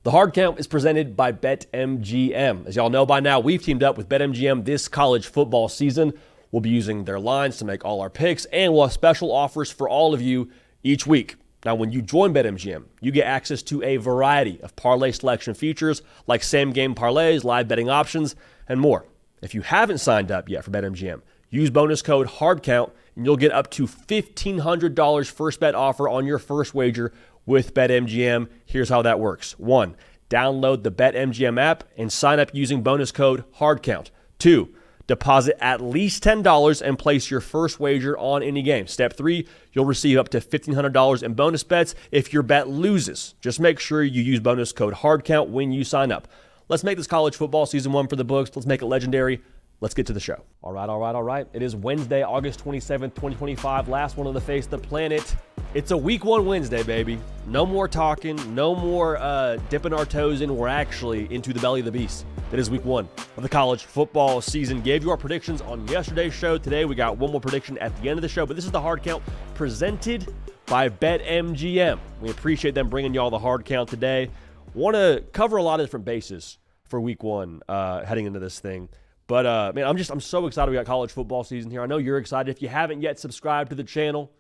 The Hard Count is presented by BetMGM. As y'all know by now, we've teamed up with BetMGM this college football season. We'll be using their lines to make all our picks, and we'll have special offers for all of you each week. Now, when you join BetMGM, you get access to a variety of parlay selection features like same-game parlays, live betting options, and more. If you haven't signed up yet for BetMGM, use bonus code HARDCOUNT, and you'll get up to $1,500 first bet offer on your first wager with BetMGM. Here's how that works. 1, download the BetMGM app and sign up using bonus code HARDCOUNT. 2, deposit at least $10 and place your first wager on any game. Step 3, you'll receive up to $1,500 in bonus bets if your bet loses. Just make sure you use bonus code HARDCOUNT when you sign up. Let's make this college football season 1 for the books. Let's make it legendary. Let's get to the show. All right. It is Wednesday, August 27th, 2025. Last one on the face of the planet. It's a week 1 Wednesday, baby. No more talking. No more dipping our toes in. We're actually into the belly of the beast. It is week 1 of the college football season. Gave you our predictions on yesterday's show. Today, we got one more prediction at the end of the show. But this is the Hard Count presented by BetMGM. We appreciate them bringing y'all the Hard Count today. Want to cover a lot of different bases for week 1 heading into this thing. But, man, I'm so excited we got college football season here. I know you're excited. If you haven't yet subscribed to the channel,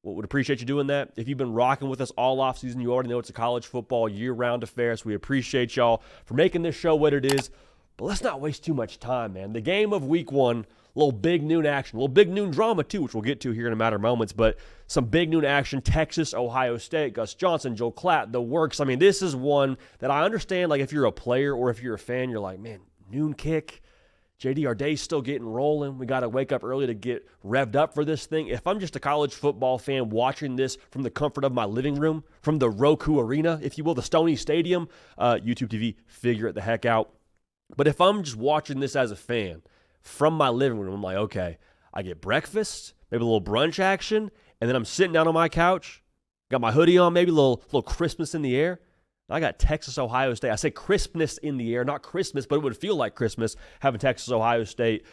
would appreciate you doing that. If you've been rocking with us all off season, you already know it's a college football year-round affair, so we appreciate y'all for making this show what it is. But let's not waste too much time, man. The game of week 1, a little big noon action, a little big noon drama too, which we'll get to here in a matter of moments, but some big noon action. Texas, Ohio State, Gus Johnson, Joe Klatt, the works. I mean, this is one that I understand, like if you're a player or if you're a fan, you're like, man, noon kick. JD, our day's still getting rolling. We got to wake up early to get revved up for this thing. If I'm just a college football fan watching this from the comfort of my living room, from the Roku Arena, if you will, the Stoney Stadium, YouTube TV, figure it the heck out. But if I'm just watching this as a fan from my living room, I'm like, okay, I get breakfast, maybe a little brunch action, and then I'm sitting down on my couch, got my hoodie on, maybe a little Christmas in the air. I got Texas, Ohio State. I say crispness in the air, not Christmas, but it would feel like Christmas having Texas, Ohio State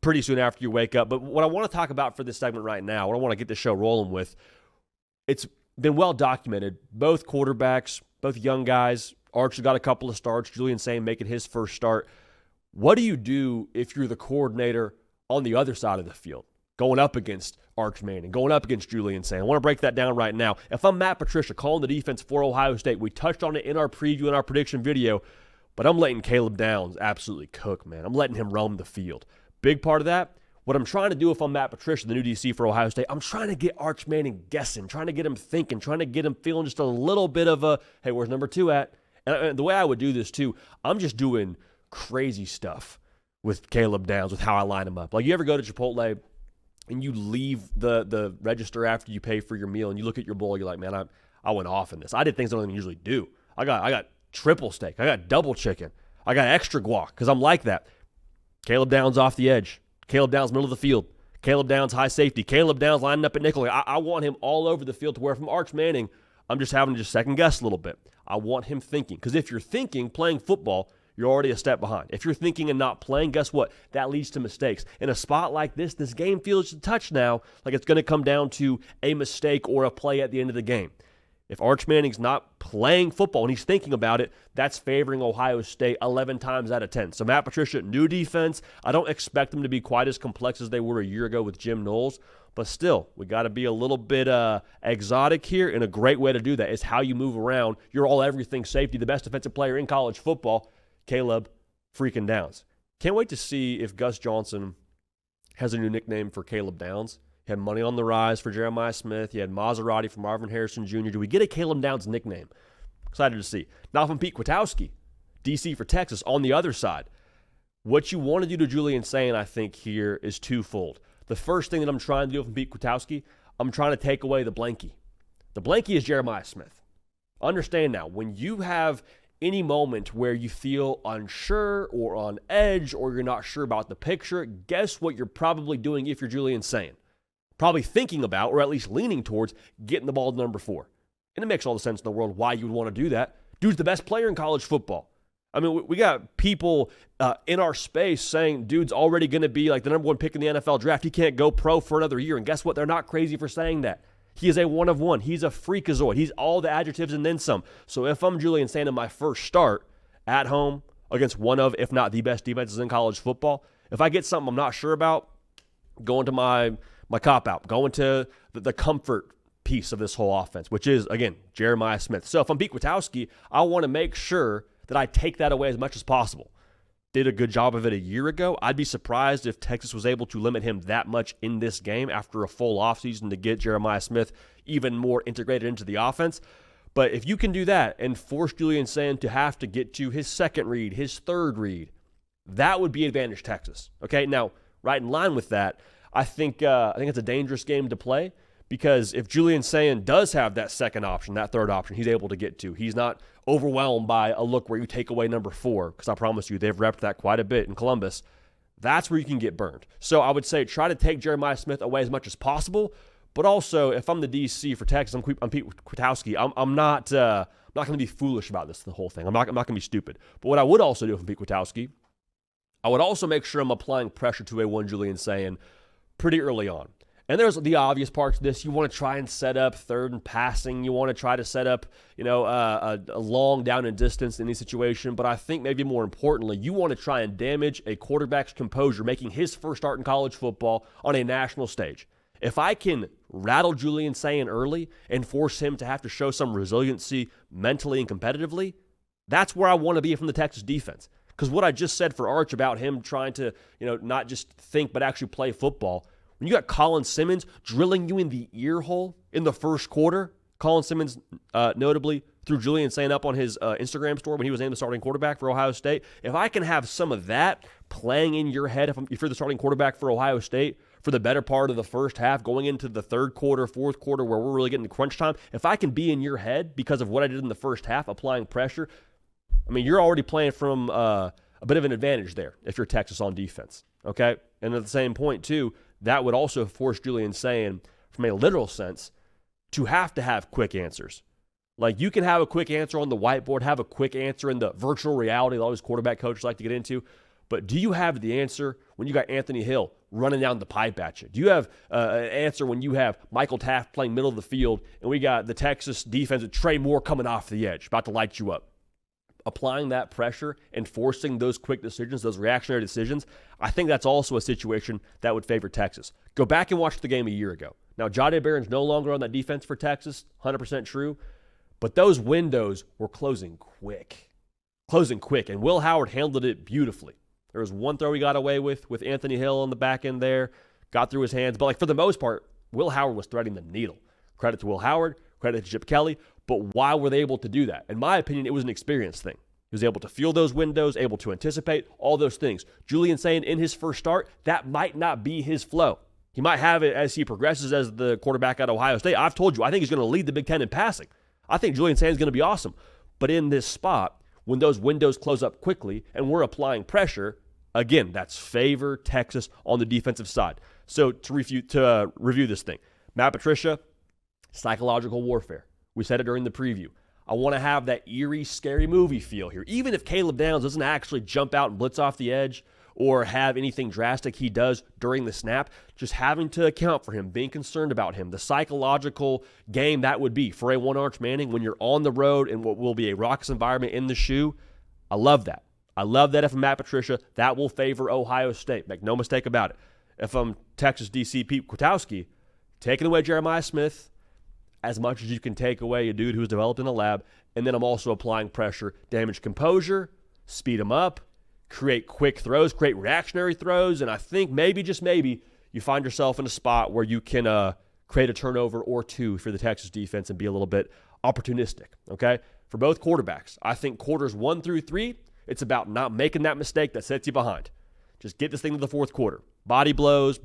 pretty soon after you wake up. But what I want to talk about for this segment right now, what I want to get the show rolling with, it's been well documented. Both quarterbacks, both young guys. Archer's got a couple of starts. Julian Sain making his first start. What do you do if you're the coordinator on the other side of the field, going up against Arch Manning, going up against Julian Sain? I want to break that down right now. If I'm Matt Patricia calling the defense for Ohio State, we touched on it in our preview and our prediction video, but I'm letting Caleb Downs absolutely cook, man. I'm letting him roam the field. Big part of that, what I'm trying to do if I'm Matt Patricia, the new DC for Ohio State, I'm trying to get Arch Manning guessing, trying to get him thinking, trying to get him feeling just a little bit of a, hey, where's number 2 at? And the way I would do this too, I'm just doing crazy stuff with Caleb Downs, with how I line him up. Like, you ever go to Chipotle and you leave the register after you pay for your meal and you look at your bowl, you're like, man, I went off in this. I did things I don't even usually do. I got triple steak. I got double chicken. I got extra guac because I'm like that. Caleb Downs off the edge. Caleb Downs middle of the field. Caleb Downs high safety. Caleb Downs lining up at nickel. I want him all over the field to where from Arch Manning, I'm just having to just second guess a little bit. I want him thinking. Because if you're thinking, playing football, you're already a step behind. If you're thinking and not playing, guess what? That leads to mistakes. In a spot like this game feels a touch now like it's going to come down to a mistake or a play at the end of the game. If Arch Manning's not playing football and he's thinking about it, that's favoring Ohio State 11 times out of 10. So Matt Patricia, new defense. I don't expect them to be quite as complex as they were a year ago with Jim Knowles. But still, we got to be a little bit exotic here, and a great way to do that is how you move around. You're all-everything safety, the best defensive player in college football, Caleb freaking Downs. Can't wait to see if Gus Johnson has a new nickname for Caleb Downs. He had Money on the Rise for Jeremiah Smith. He had Maserati for Marvin Harrison Jr. Do we get a Caleb Downs nickname? Excited to see. Now from Pete Kwiatkowski, DC for Texas, on the other side. What you want to do to Julian Sain, I think, here is twofold. The first thing that I'm trying to do from Pete Kwiatkowski, I'm trying to take away the blankie. The blankie is Jeremiah Smith. Understand now, when you have any moment where you feel unsure or on edge or you're not sure about the picture, guess what you're probably doing if you're Julian Sain? Probably thinking about, or at least leaning towards, getting the ball to number 4. And it makes all the sense in the world why you would want to do that. Dude's the best player in college football. I mean, we got people in our space saying dude's already going to be like the number 1 pick in the NFL draft. He can't go pro for another year. And guess what? They're not crazy for saying that. He is a one of one. He's a freakazoid. He's all the adjectives and then some. So if I'm Julian Sayin in my first start at home against one of, if not the best defenses in college football, if I get something I'm not sure about, going to my cop-out, going to the comfort piece of this whole offense, which is, again, Jeremiah Smith. So if I'm Pete Kwiatkowski, I want to make sure that I take that away as much as possible. Did a good job of it a year ago. I'd be surprised if Texas was able to limit him that much in this game after a full offseason to get Jeremiah Smith even more integrated into the offense. But if you can do that and force Julian Sayin to have to get to his second read, his third read, that would be advantage Texas. Okay, now, right in line with that, I think it's a dangerous game to play, because if Julian Sayin does have that second option, that third option, he's able to get to. He's not overwhelmed by a look where you take away number 4, because I promise you they've repped that quite a bit in Columbus. That's where you can get burned. So I would say try to take Jeremiah Smith away as much as possible, but also if I'm the DC for Texas, I'm Pete Kwiatkowski, I'm not going to be foolish about this, the whole thing. I'm not going to be stupid. But what I would also do if I'm Pete Kwiatkowski, I would also make sure I'm applying pressure to a one Julian Sayin pretty early on. And there's the obvious parts of this. You want to try and set up third and passing. You want to try to set up, a long down and distance in any situation. But I think maybe more importantly, you want to try and damage a quarterback's composure, making his first start in college football on a national stage. If I can rattle Julian Sayin early and force him to have to show some resiliency mentally and competitively, that's where I want to be from the Texas defense. Because what I just said for Arch about him trying to, not just think but actually play football, when you got Colin Simmons drilling you in the ear hole in the first quarter, Colin Simmons notably threw Julian Sayin up on his Instagram story when he was named the starting quarterback for Ohio State. If I can have some of that playing in your head, if you're the starting quarterback for Ohio State for the better part of the first half, going into the third quarter, fourth quarter, where we're really getting to crunch time, if I can be in your head because of what I did in the first half, applying pressure, you're already playing from a bit of an advantage there if you're Texas on defense, okay? And at the same point, too, that would also force Julian Sayin, from a literal sense, to have quick answers. Like, you can have a quick answer on the whiteboard, have a quick answer in the virtual reality that all these quarterback coaches like to get into, but do you have the answer when you got Anthony Hill running down the pipe at you? Do you have an answer when you have Michael Taft playing middle of the field and we got the Texas defense with Trey Moore coming off the edge, about to light you up? Applying that pressure and forcing those quick decisions, those reactionary decisions, I think that's also a situation that would favor Texas. Go back and watch the game a year ago. Now, Jahdae Barron's no longer on that defense for Texas, 100% true, but those windows were closing quick, and Will Howard handled it beautifully. There was one throw he got away with Anthony Hill on the back end there, got through his hands, but for the most part, Will Howard was threading the needle. Credit to Will Howard, credit to Chip Kelly. But why were they able to do that? In my opinion, it was an experience thing. He was able to feel those windows, able to anticipate all those things. Julian Sayin in his first start, that might not be his flow. He might have it as he progresses as the quarterback at Ohio State. I've told you, I think he's going to lead the Big Ten in passing. I think Julian Sayin is going to be awesome. But in this spot, when those windows close up quickly and we're applying pressure, again, that's favor Texas on the defensive side. So to review this thing, Matt Patricia, psychological warfare. We said it during the preview. I want to have that eerie, scary movie feel here. Even if Caleb Downs doesn't actually jump out and blitz off the edge or have anything drastic he does during the snap, just having to account for him, being concerned about him, the psychological game that would be for a one-Arch Manning when you're on the road in what will be a raucous environment in the shoe. I love that. I love that if I'm Matt Patricia, that will favor Ohio State. Make no mistake about it. If I'm Texas DC Pete Kwiatkowski, taking away Jeremiah Smith, as much as you can take away a dude who's developed in a lab, and then I'm also applying pressure, damage composure, speed him up, create quick throws, create reactionary throws, and I think maybe, just maybe, you find yourself in a spot where you can create a turnover or two for the Texas defense and be a little bit opportunistic, okay? For both quarterbacks, I think quarters 1 through 3, it's about not making that mistake that sets you behind. Just get this thing to the fourth quarter. Body blows,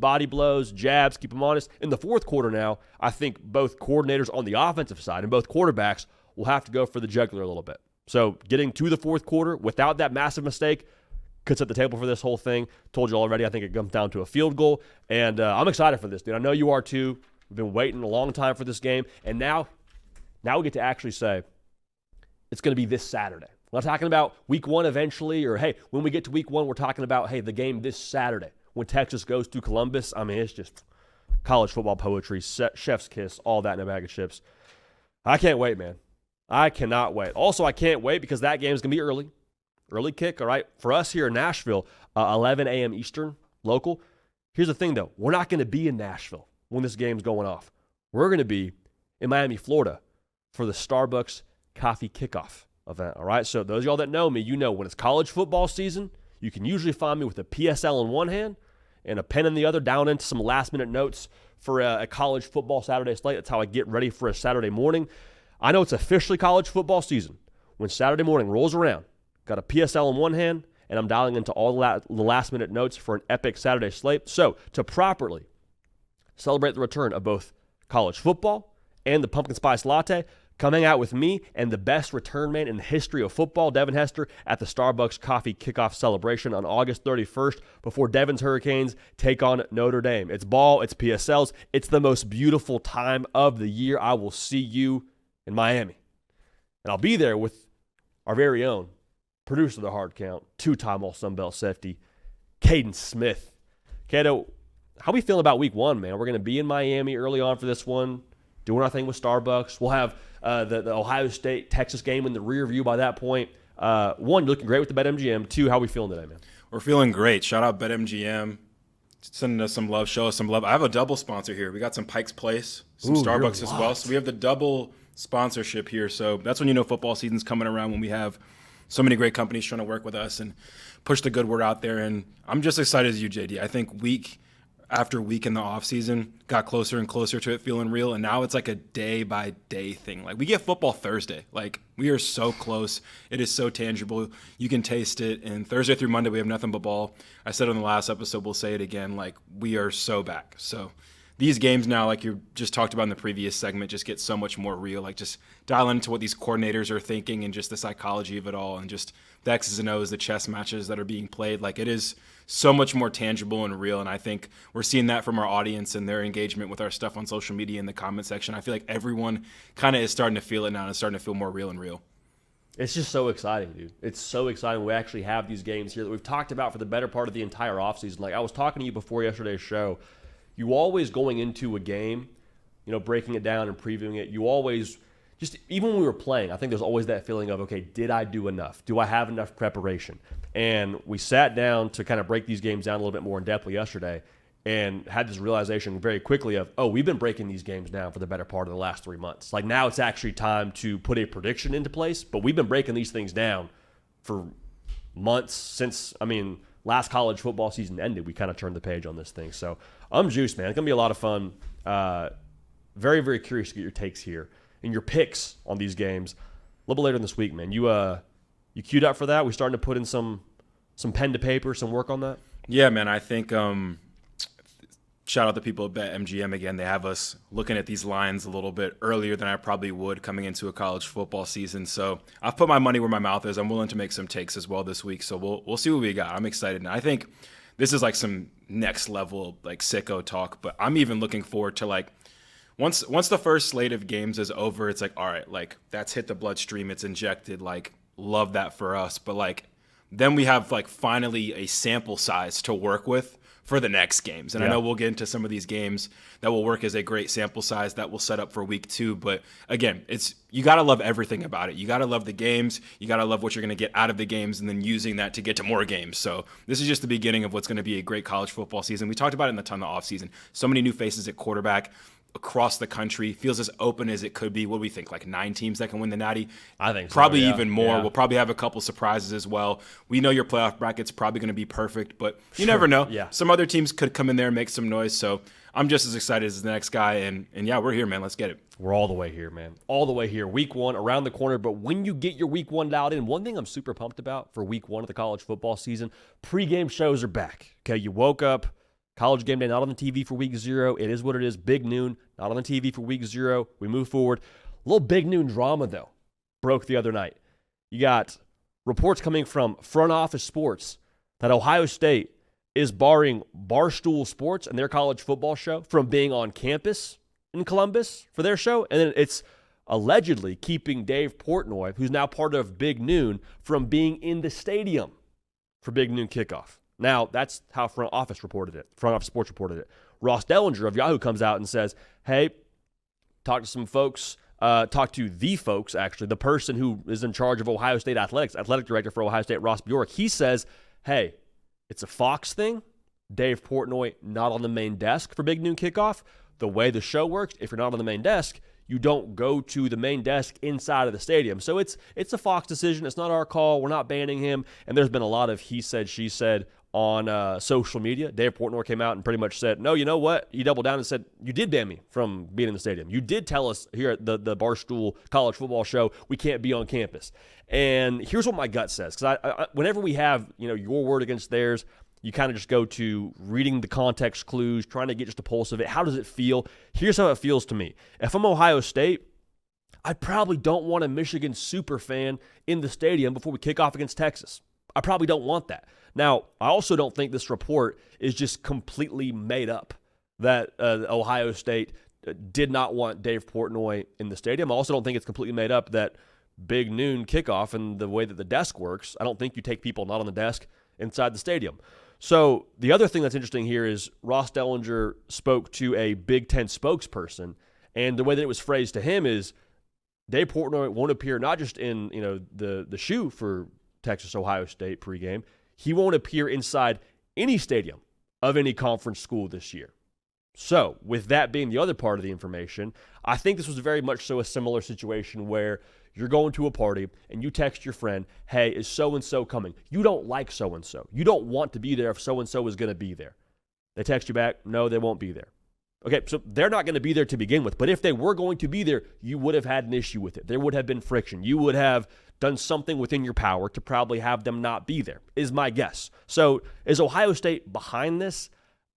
jabs, keep them honest. In the fourth quarter now, I think both coordinators on the offensive side and both quarterbacks will have to go for the jugular a little bit. So getting to the fourth quarter without that massive mistake could set the table for this whole thing. Told you already, I think it comes down to a field goal. And I'm excited for this, dude. I know you are too. We've been waiting a long time for this game. And now we get to actually say it's going to be this Saturday. We're not talking about week 1 eventually, or, hey, when we get to week 1, we're talking about, hey, the game this Saturday when Texas goes to Columbus. It's just college football poetry, chef's kiss, all that in a bag of chips. I can't wait, man. I cannot wait. Also, I can't wait because that game is going to be early. Early kick, all right? For us here in Nashville, 11 a.m. Eastern, local. Here's the thing, though. We're not going to be in Nashville when this game's going off. We're going to be in Miami, Florida for the Starbucks coffee kickoff event, all right? So those of y'all that know me, you know when it's college football season, you can usually find me with a PSL in one hand and a pen in the other, down into some last-minute notes for a college football Saturday slate. That's how I get ready for a Saturday morning. I know it's officially college football season when Saturday morning rolls around. Got a PSL in one hand, and I'm dialing into all the last-minute notes for an epic Saturday slate. So to properly celebrate the return of both college football and the pumpkin spice latte, come hang out with me and the best return man in the history of football, Devin Hester, at the Starbucks Coffee Kickoff Celebration on August 31st before Devin's Hurricanes take on Notre Dame. It's ball, it's PSLs, it's the most beautiful time of the year. I will see you in Miami. And I'll be there with our very own producer of the Hard Count, two-time All-Sun Belt safety, Caden Smith. Cato, how we feeling about week one, man? We're going to be in Miami early on for this one, doing our thing with Starbucks. We'll have the Ohio State-Texas game in the rear view by that point. One, you're looking great with the BetMGM. Two, how we feeling today, man? We're feeling great. Shout out BetMGM. Sending us some love. Show us some love. I have a double sponsor here. We got some Pike's Place, some Starbucks as well. So we have the double sponsorship here. So that's when you know football season's coming around, when we have so many great companies trying to work with us and push the good word out there. And I'm just excited as you, JD. I think week after week in the offseason got closer and closer to it feeling real. And now it's like a day-by-day thing. Like, we get football Thursday. Like, we are so close. It is so tangible. You can taste it. And Thursday through Monday, we have nothing but ball. I said on the last episode, we'll say it again. Like, we are so back. So these games now, like you just talked about in the previous segment, just get so much more real. Like, just dial into what these coordinators are thinking and just the psychology of it all, and just the X's and O's, the chess matches that are being played. Like, it is so much more tangible and real, and I think we're seeing that from our audience and their engagement with our stuff on social media in the comment section. I feel like everyone kind of is starting to feel it now, and it's starting to feel more real and real. It's just so exciting, dude. It's so exciting. We actually have these games here that we've talked about for the better part of the entire offseason. Like, I was talking to you before yesterday's show. You always, going into a game, you know, breaking it down and previewing it, you always, just even when we were playing, I think there's always that feeling of, okay, did I do enough? Do I have enough preparation? And we sat down to kind of break these games down a little bit more in depth yesterday and had this realization very quickly of, oh, we've been breaking these games down for the better part of the last 3 months. Like, now it's actually time to put a prediction into place, but we've been breaking these things down for months since, last college football season ended. We kind of turned the page on this thing. So I'm juiced, man. It's going to be a lot of fun. Very, very curious to get your takes here and your picks on these games a little bit later in this week, man. You queued up for that? We starting to put in some pen to paper, some work on that? Yeah, man. I think shout out to people at BetMGM again. They have us looking at these lines a little bit earlier than I probably would coming into a college football season. So I've put my money where my mouth is. I'm willing to make some takes as well this week. So we'll see what we got. I'm excited. And I think this is like some next level, like, sicko talk. But I'm even looking forward to, like, once the first slate of games is over, it's like, all right, like, that's hit the bloodstream. It's injected. Like, love that for us. But, like, then we have, like, finally a sample size to work with for the next games. And I know we'll get into some of these games that will work as a great sample size that will set up for week 2. But again, you got to love everything about it. You got to love the games. You got to love what you're going to get out of the games and then using that to get to more games. So this is just the beginning of what's going to be a great college football season. We talked about it in the ton of offseason. So many new faces at quarterback across the country. Feels as open as it could be. What do we think? Like 9 teams that can win the Natty? I think so, probably even more. Yeah. We'll probably have a couple surprises as well. We know your playoff bracket's probably going to be perfect, but you never know. Yeah. Some other teams could come in there and make some noise. So I'm just as excited as the next guy. And yeah, we're here, man. Let's get it. We're all the way here, man. All the way here. Week 1 around the corner. But when you get your week 1 dialed in, one thing I'm super pumped about for week 1 of the college football season, pregame shows are back. Okay, you woke up. College game day, not on the TV for week 0. It is what it is. Big noon, not on the TV for week 0. We move forward. A little big noon drama, though, broke the other night. You got reports coming from Front Office Sports that Ohio State is barring Barstool Sports and their college football show from being on campus in Columbus for their show. And then it's allegedly keeping Dave Portnoy, who's now part of Big Noon, from being in the stadium for Big Noon kickoff. Now, that's how Front Office Sports reported it. Ross Dellinger of Yahoo comes out and says, hey, talk to some folks, talk to the folks, actually, the person who is in charge of Ohio State athletics, athletic director for Ohio State, Ross Bjork. He says, hey, it's a Fox thing. Dave Portnoy not on the main desk for Big Noon Kickoff. The way the show works, if you're not on the main desk, you don't go to the main desk inside of the stadium. So it's a Fox decision. It's not our call. We're not banning him. And there's been a lot of he said, she said on social media. Dave Portnoy came out and pretty much said, no, you know what? He doubled down and said, you did ban me from being in the stadium. You did tell us here at the Barstool College Football Show we can't be on campus. And here's what my gut says. Because I whenever we have your word against theirs, you kind of just go to reading the context clues, trying to get just a pulse of it. How does it feel? Here's how it feels to me. If I'm Ohio State, I probably don't want a Michigan super fan in the stadium before we kick off against Texas. I probably don't want that. Now, I also don't think this report is just completely made up that Ohio State did not want Dave Portnoy in the stadium. I also don't think it's completely made up that Big Noon Kickoff and the way that the desk works, I don't think you take people not on the desk inside the stadium. So the other thing that's interesting here is Ross Dellinger spoke to a Big Ten spokesperson, and the way that it was phrased to him is Dave Portnoy won't appear not just in the shoe for Texas-Ohio State pregame, he won't appear inside any stadium of any conference school this year. So with that being the other part of the information, I think this was very much so a similar situation where you're going to a party and you text your friend, hey, is so-and-so coming? You don't like so-and-so. You don't want to be there if so-and-so is going to be there. They text you back, no, they won't be there. Okay, so they're not going to be there to begin with. But if they were going to be there, you would have had an issue with it. There would have been friction. You would have done something within your power to probably have them not be there, is my guess. So is Ohio State behind this?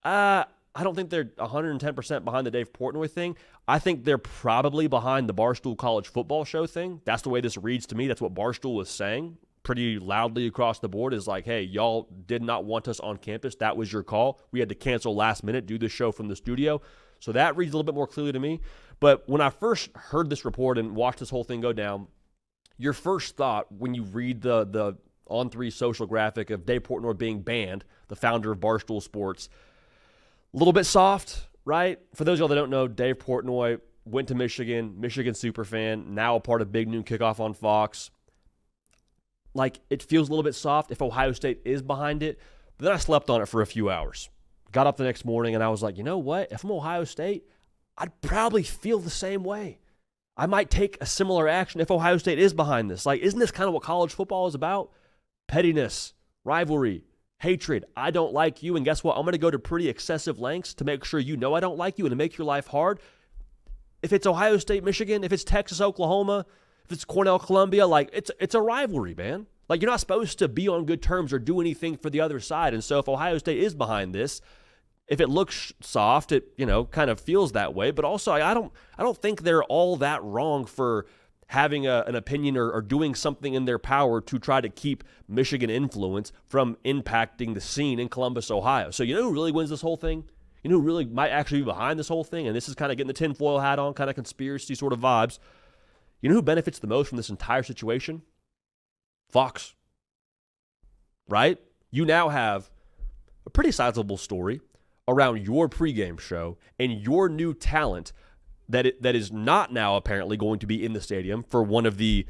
I don't think they're 110% behind the Dave Portnoy thing. I think they're probably behind the Barstool College Football Show thing. That's the way this reads to me. That's what Barstool was saying pretty loudly across the board is like, hey, y'all did not want us on campus. That was your call. We had to cancel last minute, do the show from the studio. So that reads a little bit more clearly to me. But when I first heard this report and watched this whole thing go down, your first thought when you read the On3 social graphic of Dave Portnoy being banned, the founder of Barstool Sports, a little bit soft, right? For those of y'all that don't know, Dave Portnoy went to Michigan superfan, now a part of Big Noon Kickoff on Fox. Like, it feels a little bit soft if Ohio State is behind it. But then I slept on it for a few hours. Got up the next morning and I was like, you know what? If I'm Ohio State, I'd probably feel the same way. I might take a similar action if Ohio State is behind this. Like, isn't this kind of what college football is about? Pettiness, rivalry, hatred. I don't like you, and guess what? I'm going to go to pretty excessive lengths to make sure you know I don't like you and to make your life hard. If it's Ohio State, Michigan, if it's Texas, Oklahoma, if it's Cornell, Columbia, like it's a rivalry, man. Like, you're not supposed to be on good terms or do anything for the other side. And so if Ohio State is behind this, if it looks soft, it kind of feels that way. But also, I don't think they're all that wrong for having an opinion or doing something in their power to try to keep Michigan influence from impacting the scene in Columbus, Ohio. So you know who really wins this whole thing? You know who really might actually be behind this whole thing? And this is kind of getting the tinfoil hat on, kind of conspiracy sort of vibes. You know who benefits the most from this entire situation? Fox. Right? You now have a pretty sizable story around your pregame show and your new talent that is not now apparently going to be in the stadium for one of the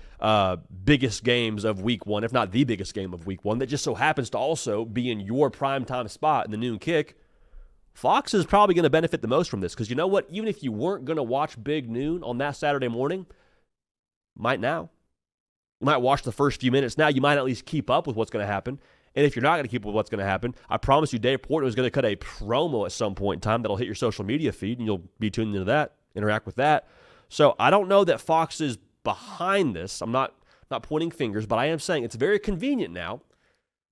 biggest games of week one, if not the biggest game of week one, that just so happens to also be in your primetime spot in the noon kick. Fox is probably going to benefit the most from this because you know what? Even if you weren't going to watch Big Noon on that Saturday morning, might now. You might watch the first few minutes now. You might at least keep up with what's going to happen. And if you're not going to keep up with what's going to happen, I promise you Dave Portnoy is going to cut a promo at some point in time that'll hit your social media feed, and you'll be tuned into that, interact with that. So I don't know that Fox is behind this. I'm not pointing fingers, but I am saying it's very convenient now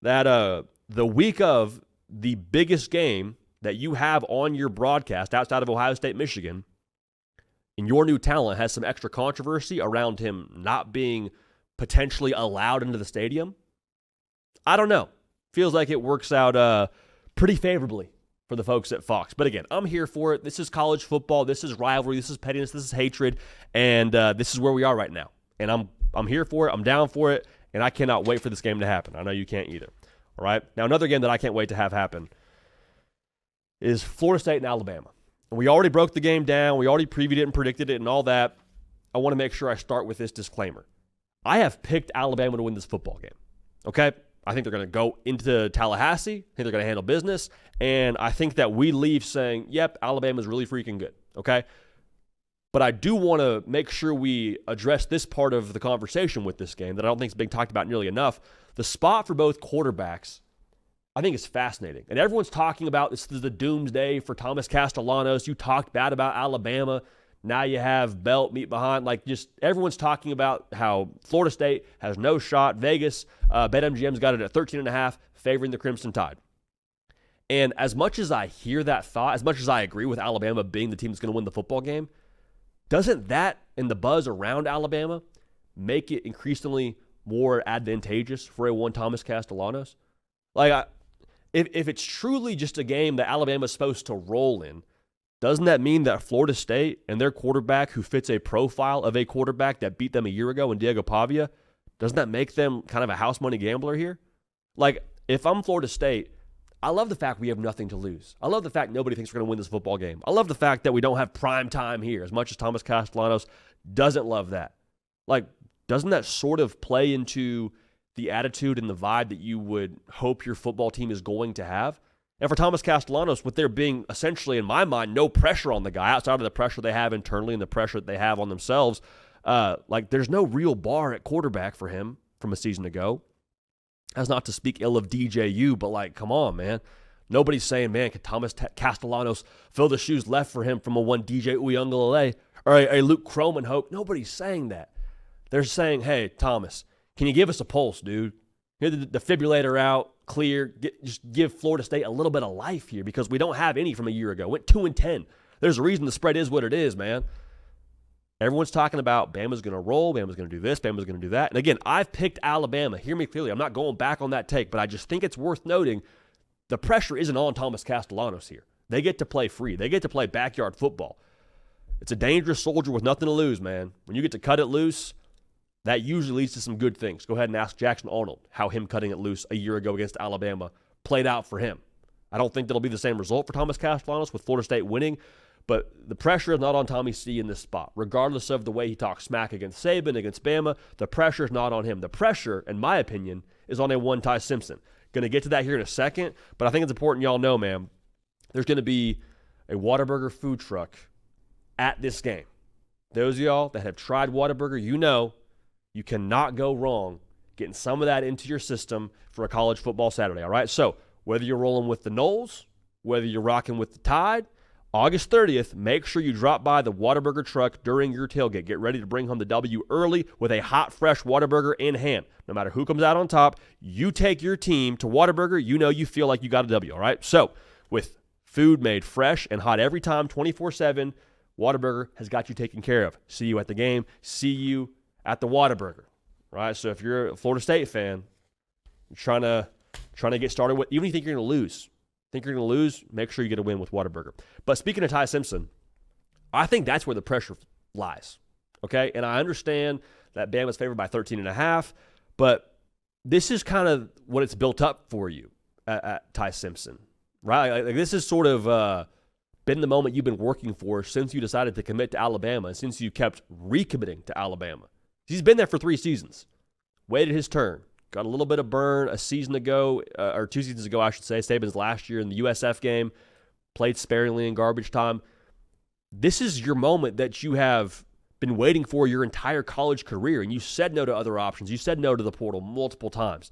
that the week of the biggest game that you have on your broadcast outside of Ohio State, Michigan, and your new talent has some extra controversy around him not being potentially allowed into the stadium. I don't know. Feels like it works out pretty favorably for the folks at Fox. But again, I'm here for it. This is college football. This is rivalry. This is pettiness. This is hatred. And this is where we are right now. And I'm here for it. I'm down for it. And I cannot wait for this game to happen. I know you can't either. All right? Now, another game that I can't wait to have happen is Florida State and Alabama. And we already broke the game down. We already previewed it and predicted it and all that. I want to make sure I start with this disclaimer. I have picked Alabama to win this football game, okay? I think they're going to go into Tallahassee. I think they're going to handle business. And I think that we leave saying, yep, Alabama's really freaking good, okay? But I do want to make sure we address this part of the conversation with this game that I don't think is being talked about nearly enough. The spot for both quarterbacks, I think, is fascinating. And everyone's talking about this is the doomsday for Thomas Castellanos. You talked bad about Alabama. Now you have Belt meet behind. Like, just everyone's talking about how Florida State has no shot. Vegas, BetMGM's got it at 13.5, favoring the Crimson Tide. And as much as I hear that thought, as much as I agree with Alabama being the team that's going to win the football game, doesn't that and the buzz around Alabama make it increasingly more advantageous for a one Thomas Castellanos? Like, if it's truly just a game that Alabama's supposed to roll in, doesn't that mean that Florida State and their quarterback, who fits a profile of a quarterback that beat them a year ago in Diego Pavia, doesn't that make them kind of a house money gambler here? Like, if I'm Florida State, I love the fact we have nothing to lose. I love the fact nobody thinks we're going to win this football game. I love the fact that we don't have prime time here, as much as Thomas Castellanos doesn't love that. Like, doesn't that sort of play into the attitude and the vibe that you would hope your football team is going to have? And for Thomas Castellanos, with there being essentially, in my mind, no pressure on the guy outside of the pressure they have internally and the pressure that they have on themselves, like, there's no real bar at quarterback for him from a season ago. That's not to speak ill of DJU, but, like, come on, man. Nobody's saying, man, could Thomas Castellanos fill the shoes left for him from a one DJ Uiagalelei or a Luke Croman hope? Nobody's saying that. They're saying, hey, Thomas, can you give us a pulse, dude? Get the defibrillator out, clear, just give Florida State a little bit of life here, because we don't have any from a year ago. Went 2-10. There's a reason the spread is what it is, man. Everyone's talking about Bama's going to roll, Bama's going to do this, Bama's going to do that. And again, I've picked Alabama. Hear me clearly. I'm not going back on that take, but I just think it's worth noting the pressure isn't on Thomas Castellanos here. They get to play free. They get to play backyard football. It's a dangerous soldier with nothing to lose, man. When you get to cut it loose, that usually leads to some good things. Go ahead and ask Jackson Arnold how him cutting it loose a year ago against Alabama played out for him. I don't think that'll be the same result for Thomas Castellanos with Florida State winning, but the pressure is not on Tommy C in this spot. Regardless of the way he talks smack against Saban, against Bama, the pressure is not on him. The pressure, in my opinion, is on a one Ty Simpson. Going to get to that here in a second, but I think it's important y'all know, man, there's going to be a Whataburger food truck at this game. Those of y'all that have tried Whataburger, you know you cannot go wrong getting some of that into your system for a college football Saturday, all right? So whether you're rolling with the Noles, whether you're rocking with the Tide, August 30th, make sure you drop by the Whataburger truck during your tailgate. Get ready to bring home the W early with a hot, fresh Whataburger in hand. No matter who comes out on top, you take your team to Whataburger, you know you feel like you got a W, all right? So with food made fresh and hot every time, 24/7, Whataburger has got you taken care of. See you at the game. See you at the Whataburger, right? So if you're a Florida State fan, you're trying to get started with, even if you think you're going to lose, make sure you get a win with Whataburger. But speaking of Ty Simpson, I think that's where the pressure lies, okay? And I understand that Bama's favored by 13.5, but this is kind of what it's built up for you at Ty Simpson, right? Like, this is sort of been the moment you've been working for since you decided to commit to Alabama and since you kept recommitting to Alabama. He's been there for 3 seasons, waited his turn, got a little bit of burn a season ago, or 2 seasons ago, I should say, Saban's last year in the USF game, played sparingly in garbage time. This is your moment that you have been waiting for your entire college career, and you said no to other options. You said no to the portal multiple times.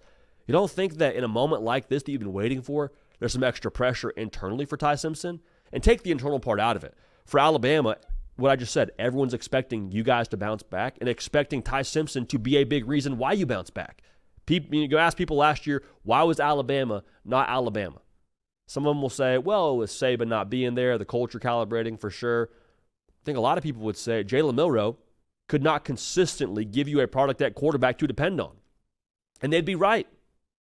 You don't think that in a moment like this that you've been waiting for, there's some extra pressure internally for Ty Simpson? And take the internal part out of it. For Alabama, what I just said, everyone's expecting you guys to bounce back and expecting Ty Simpson to be a big reason why you bounce back. You go ask people last year, why was Alabama not Alabama? Some of them will say, well, with Saban not being there, the culture calibrating for sure. I think a lot of people would say Jalen Milroe could not consistently give you a product at quarterback to depend on. And they'd be right.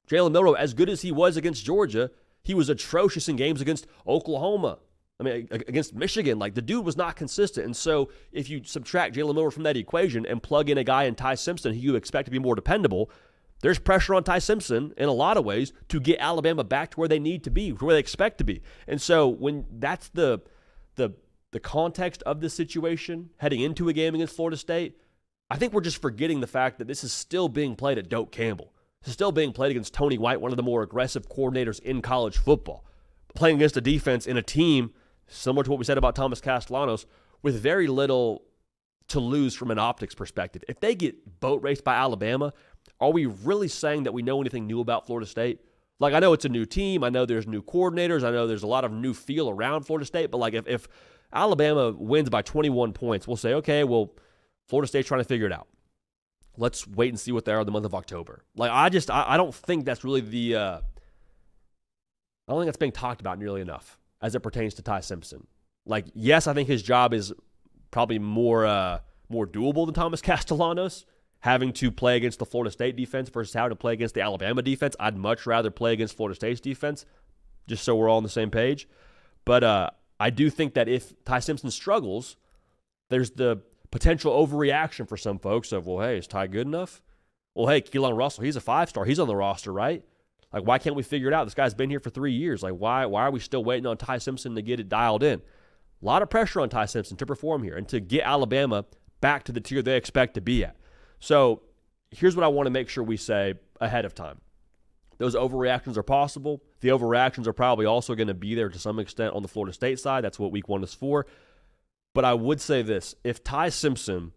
Jalen Milroe, as good as he was against Georgia, he was atrocious in games against Oklahoma. I mean, against Michigan, like, the dude was not consistent. And so if you subtract Jalen Milroe from that equation and plug in a guy in Ty Simpson who you expect to be more dependable, there's pressure on Ty Simpson in a lot of ways to get Alabama back to where they need to be, to where they expect to be. And so when that's the context of this situation heading into a game against Florida State, I think we're just forgetting the fact that this is still being played at Doak Campbell. This is still being played against Tony White, one of the more aggressive coordinators in college football, playing against a defense in a team similar to what we said about Thomas Castellanos, with very little to lose from an optics perspective. If they get boat raced by Alabama, are we really saying that we know anything new about Florida State? Like, I know it's a new team. I know there's new coordinators. I know there's a lot of new feel around Florida State. But, like, if Alabama wins by 21 points, we'll say, okay, well, Florida State's trying to figure it out. Let's wait and see what they are in the month of October. Like, I don't think that's really I don't think that's being talked about nearly enough as it pertains to Ty Simpson. Like, yes, I think his job is probably more doable than Thomas Castellanos, having to play against the Florida State defense versus having to play against the Alabama defense. I'd much rather play against Florida State's defense, just so we're all on the same page. But I do think that if Ty Simpson struggles, there's the potential overreaction for some folks of, well, hey, is Ty good enough? Well, hey, Keelan Russell, he's a 5-star. He's on the roster, right? Like, why can't we figure it out? This guy's been here for 3 years. Like, why are we still waiting on Ty Simpson to get it dialed in? A lot of pressure on Ty Simpson to perform here and to get Alabama back to the tier they expect to be at. So here's what I want to make sure we say ahead of time. Those overreactions are possible. The overreactions are probably also going to be there to some extent on the Florida State side. That's what week 1 is for. But I would say this. If Ty Simpson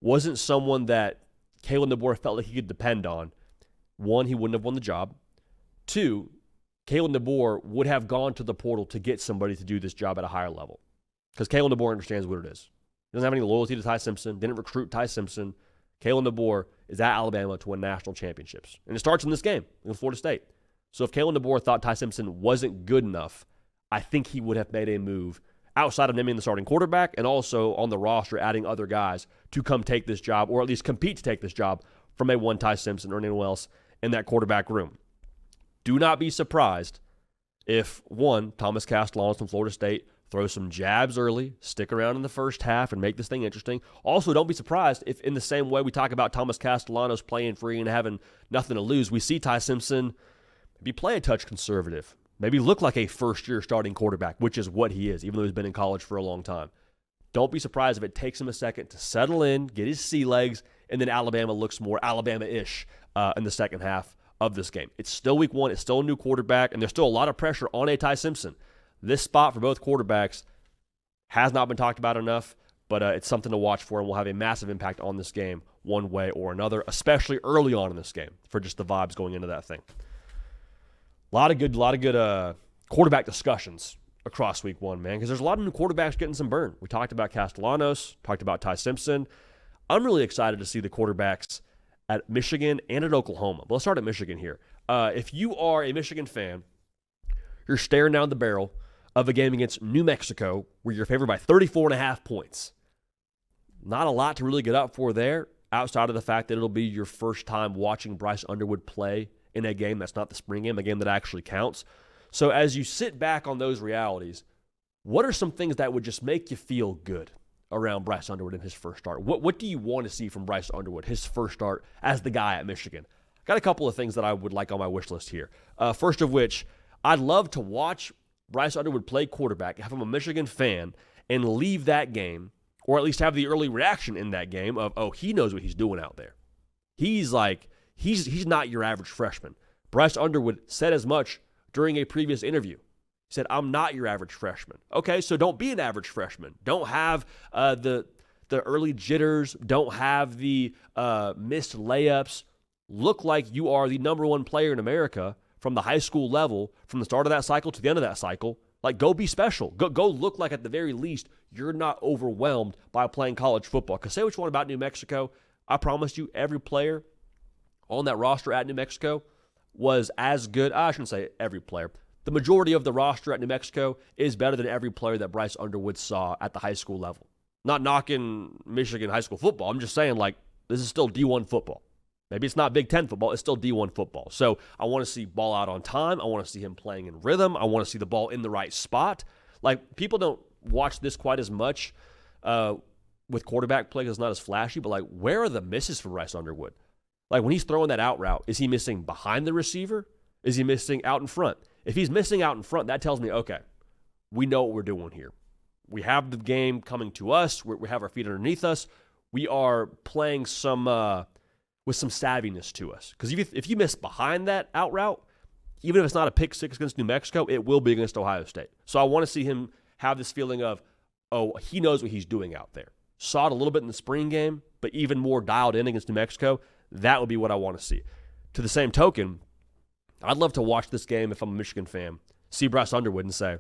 wasn't someone that Kalen DeBoer felt like he could depend on, 1, he wouldn't have won the job. 2, Kalen DeBoer would have gone to the portal to get somebody to do this job at a higher level. Because Kalen DeBoer understands what it is. He doesn't have any loyalty to Ty Simpson, didn't recruit Ty Simpson. Kalen DeBoer is at Alabama to win national championships. And it starts in this game against Florida State. So if Kalen DeBoer thought Ty Simpson wasn't good enough, I think he would have made a move outside of naming the starting quarterback and also on the roster adding other guys to come take this job or at least compete to take this job from a one Ty Simpson or anyone else in that quarterback room. Do not be surprised if, 1, Thomas Castellanos from Florida State throws some jabs early, stick around in the first half, and make this thing interesting. Also, don't be surprised if in the same way we talk about Thomas Castellanos playing free and having nothing to lose, we see Ty Simpson maybe play a touch conservative, maybe look like a first-year starting quarterback, which is what he is, even though he's been in college for a long time. Don't be surprised if it takes him a second to settle in, get his sea legs, and then Alabama looks more Alabama-ish in the second half of this game. It's still week 1. It's still a new quarterback, and there's still a lot of pressure on a Ty Simpson. This spot for both quarterbacks has not been talked about enough, but it's something to watch for and will have a massive impact on this game one way or another, especially early on in this game for just the vibes going into that thing. A lot of good quarterback discussions across week 1, man, because there's a lot of new quarterbacks getting some burn. We talked about Castellanos, talked about Ty Simpson. I'm really excited to see the quarterbacks at Michigan and at Oklahoma. But let's start at Michigan here. If you are a Michigan fan, you're staring down the barrel of a game against New Mexico where you're favored by 34.5 points. Not a lot to really get up for there outside of the fact that it'll be your first time watching Bryce Underwood play in a game that's not the spring game, a game that actually counts. So as you sit back on those realities, what are some things that would just make you feel good around Bryce Underwood in his first start? What do you want to see from Bryce Underwood, his first start as the guy at Michigan? Got a couple of things that I would like on my wish list here. First of which, I'd love to watch Bryce Underwood play quarterback if I'm a Michigan fan and leave that game, or at least have the early reaction in that game of, oh, he knows what he's doing out there. He's not your average freshman. Bryce Underwood said as much during a previous interview. He said, I'm not your average freshman. Okay, so don't be an average freshman. Don't have the early jitters. Don't have the missed layups. Look like you are the number 1 player in America from the high school level, from the start of that cycle to the end of that cycle. Like, go be special. Go look like, at the very least, you're not overwhelmed by playing college football. Because say what you want about New Mexico, I promise you every player on that roster at New Mexico was as good. I shouldn't say every player. The majority of the roster at New Mexico is better than every player that Bryce Underwood saw at the high school level. Not knocking Michigan high school football. I'm just saying, like, this is still D1 football. Maybe it's not Big Ten football. It's still D1 football. So I want to see ball out on time. I want to see him playing in rhythm. I want to see the ball in the right spot. Like, people don't watch this quite as much with quarterback play because it's not as flashy, but, like, where are the misses for Bryce Underwood? Like when he's throwing that out route, is he missing behind the receiver? Is he missing out in front? If he's missing out in front, that tells me, okay, we know what we're doing here. We have the game coming to us. We have our feet underneath us. We are playing with some savviness to us. Because if you miss behind that out route, even if it's not a pick six against New Mexico, it will be against Ohio State. So I want to see him have this feeling of, oh, he knows what he's doing out there. Saw it a little bit in the spring game, but even more dialed in against New Mexico. That would be what I want to see. To the same token, I'd love to watch this game if I'm a Michigan fan, see Bryce Underwood and say,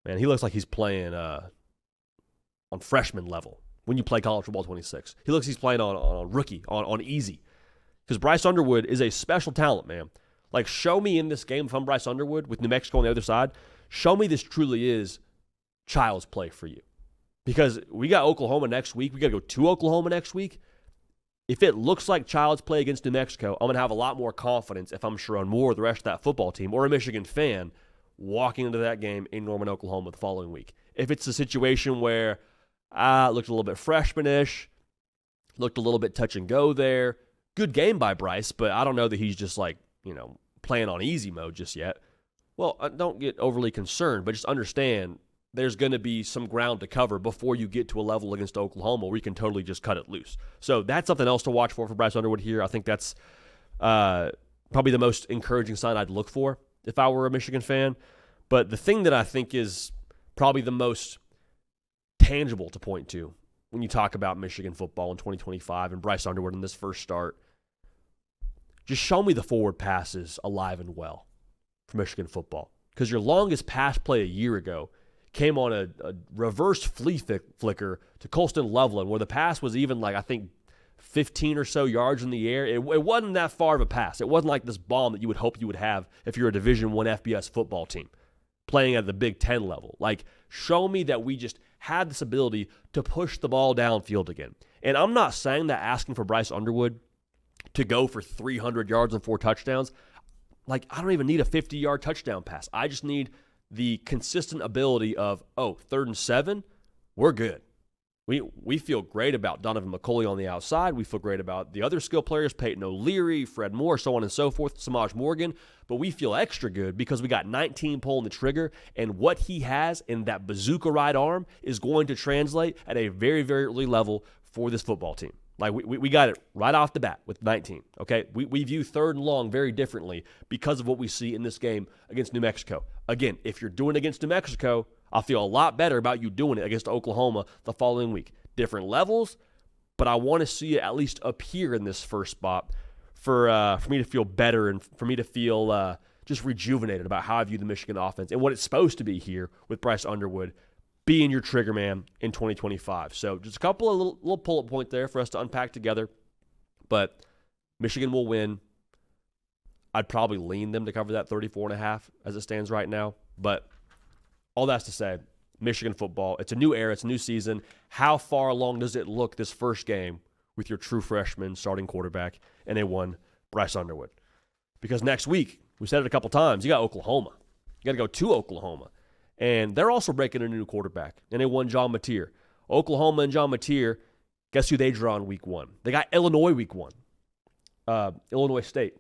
man, he looks like he's playing on freshman level when you play college football 26. He looks like he's playing on rookie, on easy. Because Bryce Underwood is a special talent, man. Like, show me in this game, if I'm Bryce Underwood with New Mexico on the other side, show me this truly is child's play for you. Because we got Oklahoma next week. We got to go to Oklahoma next week. If it looks like child's play against New Mexico, I'm going to have a lot more confidence if I'm Sharon Moore or the rest of that football team or a Michigan fan walking into that game in Norman, Oklahoma the following week. If it's a situation where it looked a little bit freshmanish, looked a little bit touch and go there, good game by Bryce, but I don't know that he's just like, playing on easy mode just yet. Well, don't get overly concerned, but just understand there's going to be some ground to cover before you get to a level against Oklahoma where you can totally just cut it loose. So that's something else to watch for Bryce Underwood here. I think that's probably the most encouraging sign I'd look for if I were a Michigan fan. But the thing that I think is probably the most tangible to point to when you talk about Michigan football in 2025 and Bryce Underwood in this first start, just show me the forward passes alive and well for Michigan football. Because your longest pass play a year ago came on a reverse flea flicker to Colston Loveland, where the pass was even like, I think, 15 or so yards in the air. It wasn't that far of a pass. It wasn't like this bomb that you would hope you would have if you're a Division I FBS football team playing at the Big Ten level. Like, show me that we just had this ability to push the ball downfield again. And I'm not saying that asking for Bryce Underwood to go for 300 yards and 4 touchdowns, like, I don't even need a 50-yard touchdown pass. I just need the consistent ability of, 3rd and 7, we're good. We feel great about Donovan McCulley on the outside. We feel great about the other skill players, Peyton O'Leary, Fred Moore, so on and so forth, Samaj Morgan. But we feel extra good because we got 19 pulling the trigger, and what he has in that bazooka right arm is going to translate at a very, very early level for this football team. Like, we got it right off the bat with 19, okay? We view 3rd and long very differently because of what we see in this game against New Mexico. Again, if you're doing it against New Mexico, I'll feel a lot better about you doing it against Oklahoma the following week. Different levels, but I want to see it at least appear in this first spot for me to feel better and for me to feel just rejuvenated about how I view the Michigan offense and what it's supposed to be here with Bryce Underwood being your trigger man in 2025. So just a couple of little pull-up point there for us to unpack together. But Michigan will win. I'd probably lean them to cover that 34.5 as it stands right now. But all that's to say, Michigan football, it's a new era, it's a new season. How far along does it look this first game with your true freshman starting quarterback and A1 Bryce Underwood? Because next week, we said it a couple times, you got Oklahoma. You got to go to Oklahoma. And they're also breaking a new quarterback, and they won John Mateer. Oklahoma and John Mateer, guess who they draw in week 1? They got Illinois week 1. Illinois State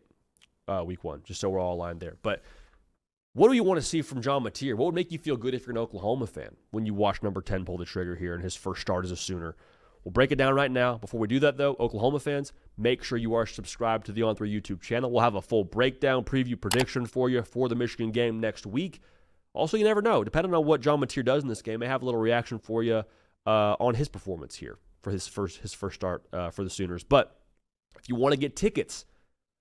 week 1, just so we're all aligned there. But what do you want to see from John Mateer? What would make you feel good if you're an Oklahoma fan when you watch number 10 pull the trigger here in his first start as a Sooner? We'll break it down right now. Before we do that, though, Oklahoma fans, make sure you are subscribed to the On3 YouTube channel. We'll have a full breakdown, preview, prediction for you for the Michigan game next week. Also, you never know. Depending on what John Mateer does in this game, I have a little reaction for you on his performance here for his first start for the Sooners. But if you want to get tickets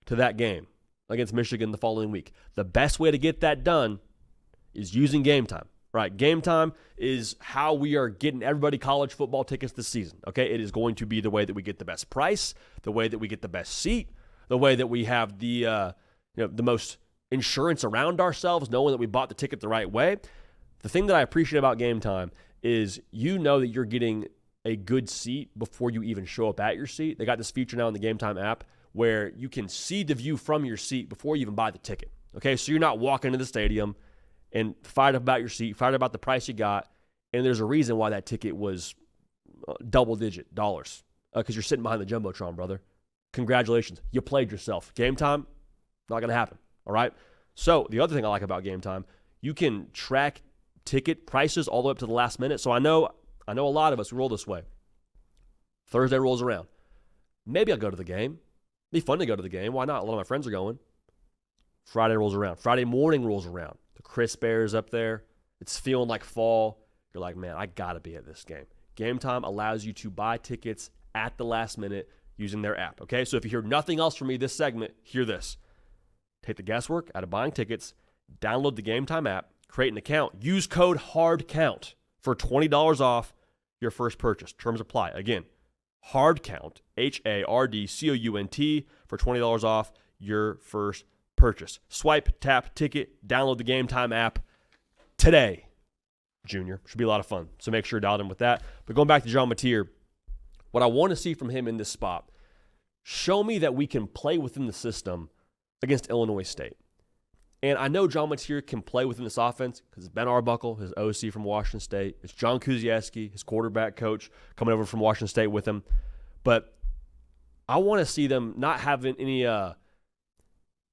to that game against Michigan the following week, the best way to get that done is using Game Time. Right, Game Time is how we are getting everybody college football tickets this season. Okay, it is going to be the way that we get the best price, the way that we get the best seat, the way that we have the the most insurance around ourselves, knowing that we bought the ticket the right way. The thing that I appreciate about Game Time is you know that you're getting a good seat before you even show up at your seat. They got this feature now in the Game Time app where you can see the view from your seat before you even buy the ticket. Okay, so you're not walking into the stadium and fired up about your seat, fired about the price you got, and there's a reason why that ticket was double-digit dollars because you're sitting behind the Jumbotron, brother. congratulations. You played yourself. Game time, not going to happen. All right? So the other thing I like about Game Time, you can track ticket prices all the way up to the last minute. So I know a lot of us roll this way. Thursday rolls around. Maybe I'll go to the game. It'd be fun to go to the game. Why not? A lot of my friends are going. Friday rolls around. Friday morning rolls around. The crisp air is up there. It's feeling like fall. You're like, man, I got to be at this game. Game Time allows you to buy tickets at the last minute using their app. Okay, so if you hear nothing else from me this segment, hear this. Take the guesswork out of buying tickets, download the Game Time app, create an account, use code HARDCOUNT for $20 off your first purchase. Terms apply. Again, HARDCOUNT, HARDCOUNT, for $20 off your first purchase. Swipe, tap, ticket, download the Game Time app today, Junior. Should be a lot of fun. So make sure you're dialed in with that. But going back to John Mateer, what I want to see from him in this spot, show me that we can play within the system against Illinois State. And I know John Mateer can play within this offense because it's Ben Arbuckle, his OC from Washington State. It's John Kuzieski, his quarterback coach, coming over from Washington State with him. But I want to see them not having any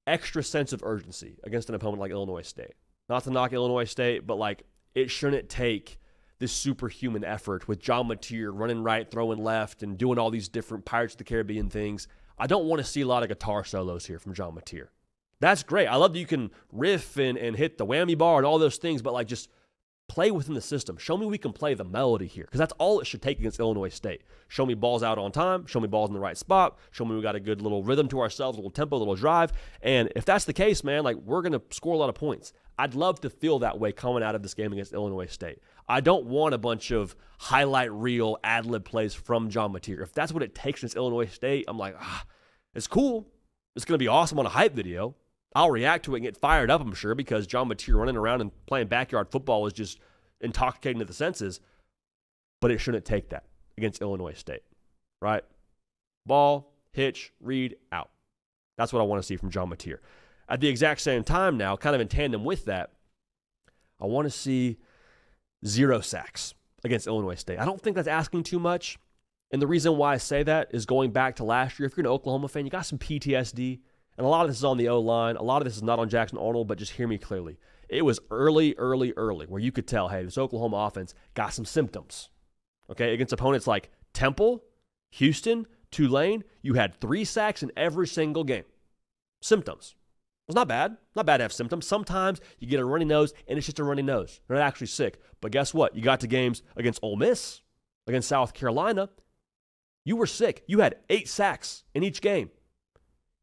extra sense of urgency against an opponent like Illinois State. Not to knock Illinois State, but like it shouldn't take this superhuman effort with John Mateer running right, throwing left, and doing all these different Pirates of the Caribbean things. I don't want to see a lot of guitar solos here from John Mateer. That's great. I love that you can riff and hit the whammy bar and all those things, but like just play within the system. Show me we can play the melody here because that's all it should take against Illinois State. Show me balls out on time. Show me balls in the right spot. Show me we got a good little rhythm to ourselves, a little tempo, a little drive. And if that's the case, man, like we're going to score a lot of points. I'd love to feel that way coming out of this game against Illinois State. I don't want a bunch of highlight reel ad-lib plays from John Mateer. If that's what it takes against Illinois State, I'm like, it's cool. It's going to be awesome on a hype video. I'll react to it and get fired up, I'm sure, because John Mateer running around and playing backyard football is just intoxicating to the senses. But it shouldn't take that against Illinois State, right? Ball, hitch, read, out. That's what I want to see from John Mateer. At the exact same time now, kind of in tandem with that, I want to see 0 sacks against Illinois State. I don't think that's asking too much. And the reason why I say that is going back to last year. If you're an Oklahoma fan, you got some PTSD. And a lot of this is on the O-line. A lot of this is not on Jackson Arnold, but just hear me clearly. It was early, where you could tell, hey, this Oklahoma offense got some symptoms. Okay, against opponents like Temple, Houston, Tulane, you had 3 sacks in every single game. Symptoms. It's not bad. Not bad to have symptoms. Sometimes you get a runny nose, and it's just a runny nose. You're not actually sick. But guess what? You got to games against Ole Miss, against South Carolina. You were sick. You had 8 sacks in each game.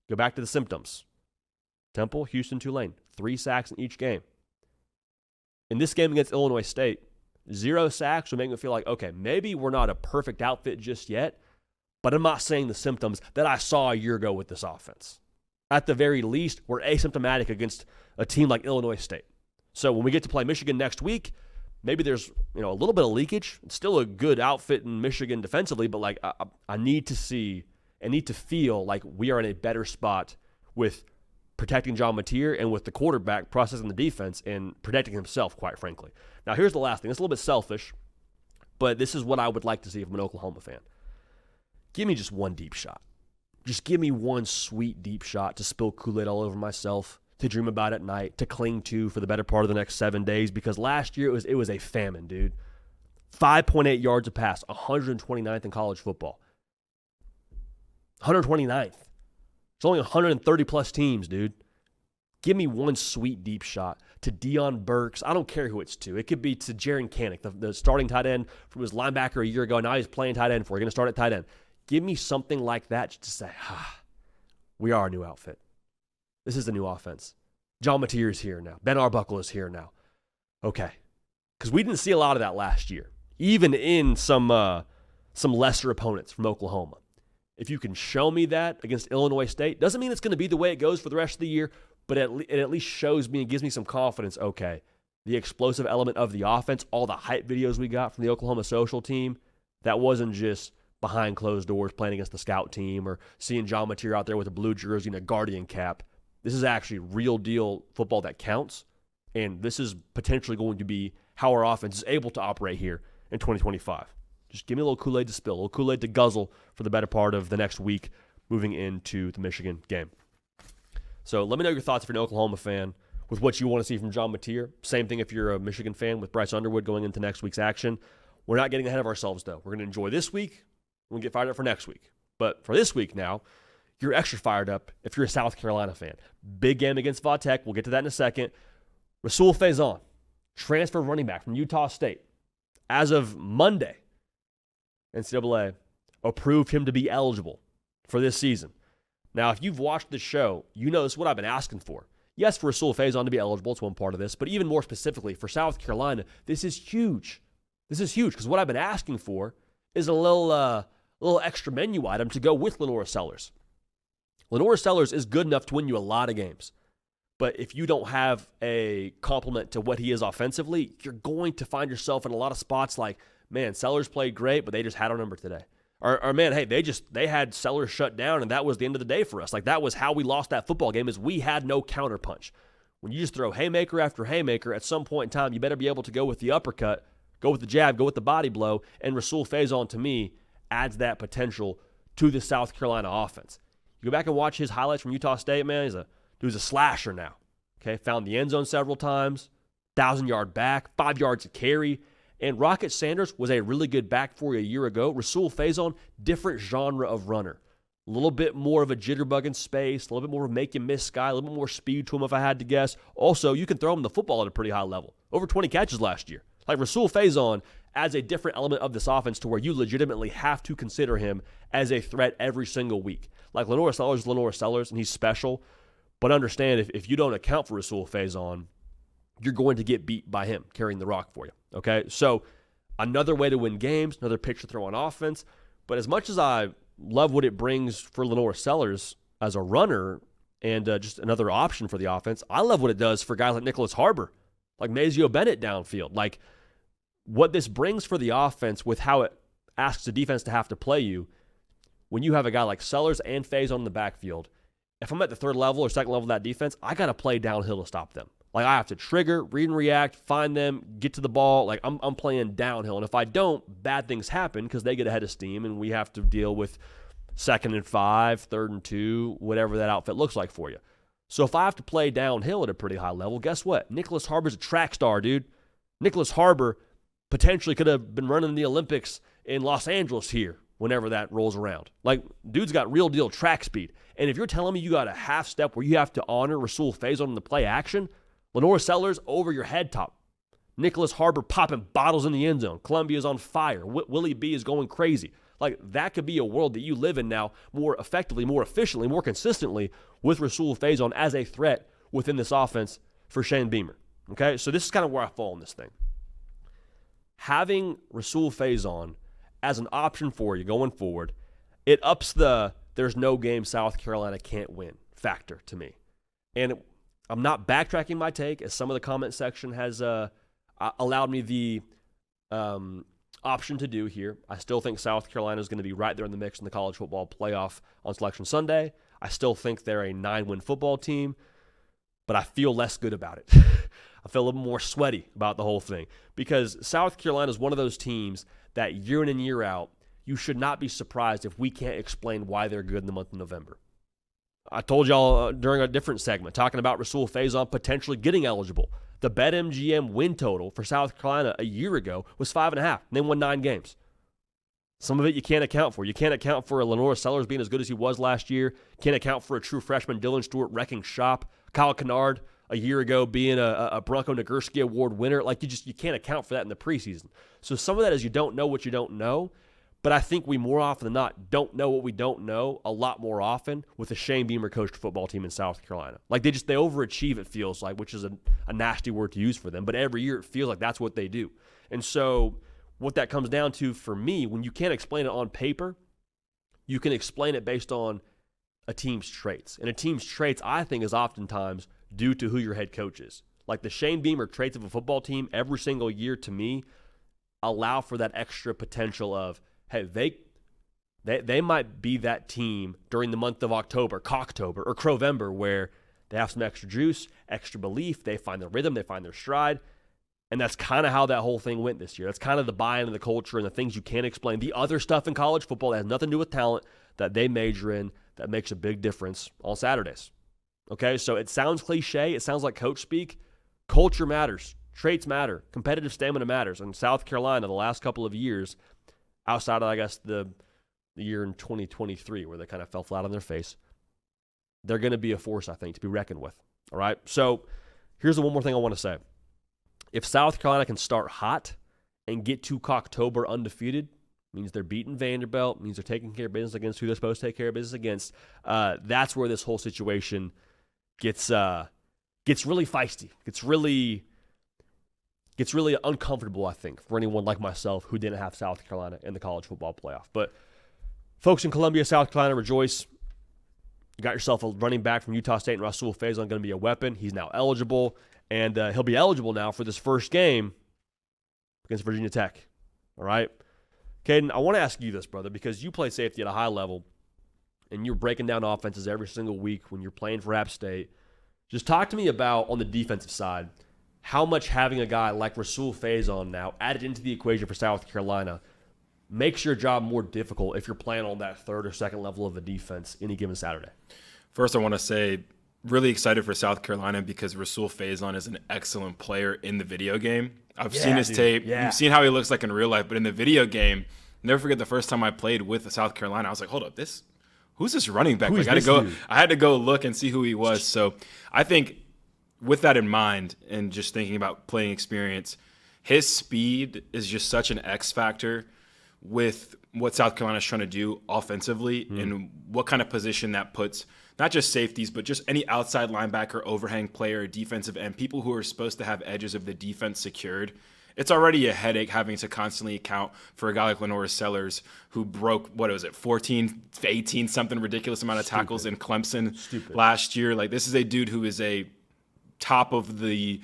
Go back to the symptoms. Temple, Houston, Tulane, 3 sacks in each game. In this game against Illinois State, 0 sacks would make me feel like, okay, maybe we're not a perfect outfit just yet, but I'm not saying the symptoms that I saw a year ago with this offense. At the very least, we're asymptomatic against a team like Illinois State. So when we get to play Michigan next week, maybe there's a little bit of leakage. It's still a good outfit in Michigan defensively, but like I need to see and need to feel like we are in a better spot with protecting John Mateer and with the quarterback processing the defense and protecting himself, quite frankly. Now, here's the last thing. It's a little bit selfish, but this is what I would like to see if I'm an Oklahoma fan. Give me just one deep shot. Just give me one sweet deep shot to spill Kool-Aid all over myself, to dream about at night, to cling to for the better part of the next 7 days, because last year it was a famine, dude. 5.8 yards a pass, 129th in college football. 129th. It's only 130-plus teams, dude. Give me one sweet deep shot to Deion Burks. I don't care who it's to. It could be to Jaren Kanak, the starting tight end from his linebacker a year ago. Now he's playing tight end for. He's going to start at tight end. Give me something like that just to say, we are a new outfit. This is the new offense. John Mateer is here now. Ben Arbuckle is here now. Okay. Because we didn't see a lot of that last year, even in some lesser opponents from Oklahoma. If you can show me that against Illinois State, doesn't mean it's going to be the way it goes for the rest of the year, but it at least shows me and gives me some confidence, okay, the explosive element of the offense, all the hype videos we got from the Oklahoma social team, that wasn't just behind closed doors playing against the scout team or seeing John Mateer out there with a blue jersey and a Guardian cap. This is actually real deal football that counts, and this is potentially going to be how our offense is able to operate here in 2025. Just give me a little Kool-Aid to spill, a little Kool-Aid to guzzle for the better part of the next week moving into the Michigan game. So let me know your thoughts if you're an Oklahoma fan with what you want to see from John Mateer. Same thing if you're a Michigan fan with Bryce Underwood going into next week's action. We're not getting ahead of ourselves, though. We're going to enjoy this week. We'll get fired up for next week. But for this week now, you're extra fired up if you're a South Carolina fan. Big game against Va Tech. We'll get to that in a second. Rahsul Faison, transfer running back from Utah State. As of Monday, NCAA approved him to be eligible for this season. Now, if you've watched the show, you know this is what I've been asking for. Yes, for Rahsul Faison to be eligible, it's one part of this, but even more specifically for South Carolina, this is huge. This is huge because what I've been asking for is a little extra menu item to go with Lenora Sellers. Lenora Sellers is good enough to win you a lot of games. But if you don't have a complement to what he is offensively, you're going to find yourself in a lot of spots like, man, Sellers played great, but they just had our number today. Or man, hey, they had Sellers shut down, and that was the end of the day for us. Like, that was how we lost that football game, is we had no counterpunch. When you just throw haymaker after haymaker, at some point in time, you better be able to go with the uppercut, go with the jab, go with the body blow, and Rahsul Faison, to me, adds that potential to the South Carolina offense. You go back and watch his highlights from Utah State, man, he's a slasher now. Okay, found the end zone several times, 1,000-yard back, 5 yards a carry. And Rocket Sanders was a really good back for you a year ago. Rahsul Faison, different genre of runner. A little bit more of a jitterbug in space, a little bit more of a make-you-miss guy, a little bit more speed to him if I had to guess. Also, you can throw him the football at a pretty high level. Over 20 catches last year. Like, Rahsul Faison adds a different element of this offense to where you legitimately have to consider him as a threat every single week. Like, Lenora Sellers is Lenora Sellers, and he's special. But understand, if you don't account for Rahsul Faison, you're going to get beat by him carrying the rock for you. Okay, so another way to win games, another pitch to throw on offense. But as much as I love what it brings for Lenora Sellers as a runner and just another option for the offense, I love what it does for guys like Nicholas Harbor, like Mazio Bennett downfield. Like, what this brings for the offense with how it asks the defense to have to play you, when you have a guy like Sellers and Faison in the backfield, if I'm at the third level or second level of that defense, I got to play downhill to stop them. Like, I have to trigger, read and react, find them, get to the ball. Like, I'm playing downhill. And if I don't, bad things happen because they get ahead of steam and we have to deal with 2nd and 5, 3rd and 2, whatever that outfit looks like for you. So if I have to play downhill at a pretty high level, guess what? Nicholas Harbor's a track star, dude. Nicholas Harbor potentially could have been running the Olympics in Los Angeles here whenever that rolls around. Like, dude's got real deal track speed. And if you're telling me you got a half step where you have to honor Rahsul Faison in the play action, Lenora Sellers over your head top. Nicholas Harbor popping bottles in the end zone. Columbia's on fire. Willie B is going crazy. Like, that could be a world that you live in now more effectively, more efficiently, more consistently with Rahsul Faison as a threat within this offense for Shane Beamer. Okay, so this is kind of where I fall in this thing. Having Rahsul Faison as an option for you going forward, it ups the there's no game South Carolina can't win factor to me. And I'm not backtracking my take, as some of the comment section has allowed me the option to do here. I still think South Carolina is going to be right there in the mix in the college football playoff on Selection Sunday. I still think they're a 9-win football team, but I feel less good about it. I feel a little more sweaty about the whole thing because South Carolina is one of those teams that year in and year out, you should not be surprised if we can't explain why they're good in the month of November. I told y'all during a different segment, talking about Rahsul Faison potentially getting eligible. The BetMGM win total for South Carolina a year ago was 5.5, and they won 9 games. Some of it you can't account for. You can't account for a Lenora Sellers being as good as he was last year. Can't account for a true freshman Dylan Stewart wrecking shop. Kyle Kennard a year ago being a Bronco Nagurski Award winner. Like, you can't account for that in the preseason. So some of that is you don't know what you don't know. But I think we more often than not don't know what we don't know a lot more often with the Shane Beamer coached football team in South Carolina. Like, they overachieve, it feels like, which is a nasty word to use for them. But every year it feels like that's what they do. And so what that comes down to for me, when you can't explain it on paper, you can explain it based on a team's traits. And a team's traits, I think, is oftentimes due to who your head coach is. Like, the Shane Beamer traits of a football team every single year, to me, allow for that extra potential of, hey, they might be that team during the month of October, Cocktober, or Crowember, where they have some extra juice, extra belief, they find their rhythm, they find their stride. And that's kind of how that whole thing went this year. That's kind of the buy-in of the culture and the things you can't explain. The other stuff in college football that has nothing to do with talent that they major in, that makes a big difference on Saturdays. Okay, so it sounds cliche. It sounds like coach speak. Culture matters. Traits matter. Competitive stamina matters. And South Carolina, the last couple of years, outside of, I guess, the year in 2023 where they kind of fell flat on their face, they're going to be a force, I think, to be reckoned with. All right, so here's the one more thing I want to say. If South Carolina can start hot and get to Cocktober undefeated, means they're beating Vanderbilt, means they're taking care of business against who they're supposed to take care of business against, that's where this whole situation gets really feisty. Gets really uncomfortable, I think, for anyone like myself who didn't have South Carolina in the college football playoff. But folks in Columbia, South Carolina, rejoice. You got yourself a running back from Utah State, and Rahsul Faison going to be a weapon. He's now eligible, and he'll be eligible now for this first game against Virginia Tech. All right? Caden, I want to ask you this, brother, because you play safety at a high level, and you're breaking down offenses every single week when you're playing for App State. Just talk to me about, on the defensive side, how much having a guy like Rahsul Faison now added into the equation for South Carolina makes your job more difficult if you're playing on that third or second level of a defense any given Saturday. First, I want to say, really excited for South Carolina because Rahsul Faison is an excellent player in the video game. I've seen his tape. Yeah. You've seen how he looks like in real life, but in the video game, never forget the first time I played with South Carolina, I was like, hold up, who's this running back? I had to go look and see who he was. So I think with that in mind and just thinking about playing experience, his speed is just such an X factor with what South Carolina is trying to do offensively and what kind of position that puts not just safeties, but just any outside linebacker, overhang player, defensive end, people who are supposed to have edges of the defense secured. It's already a headache having to constantly account for a guy like Lenore Sellers who broke, 14, 18, something ridiculous amount of tackles in Clemson last year. Like, this is a dude who is a top of the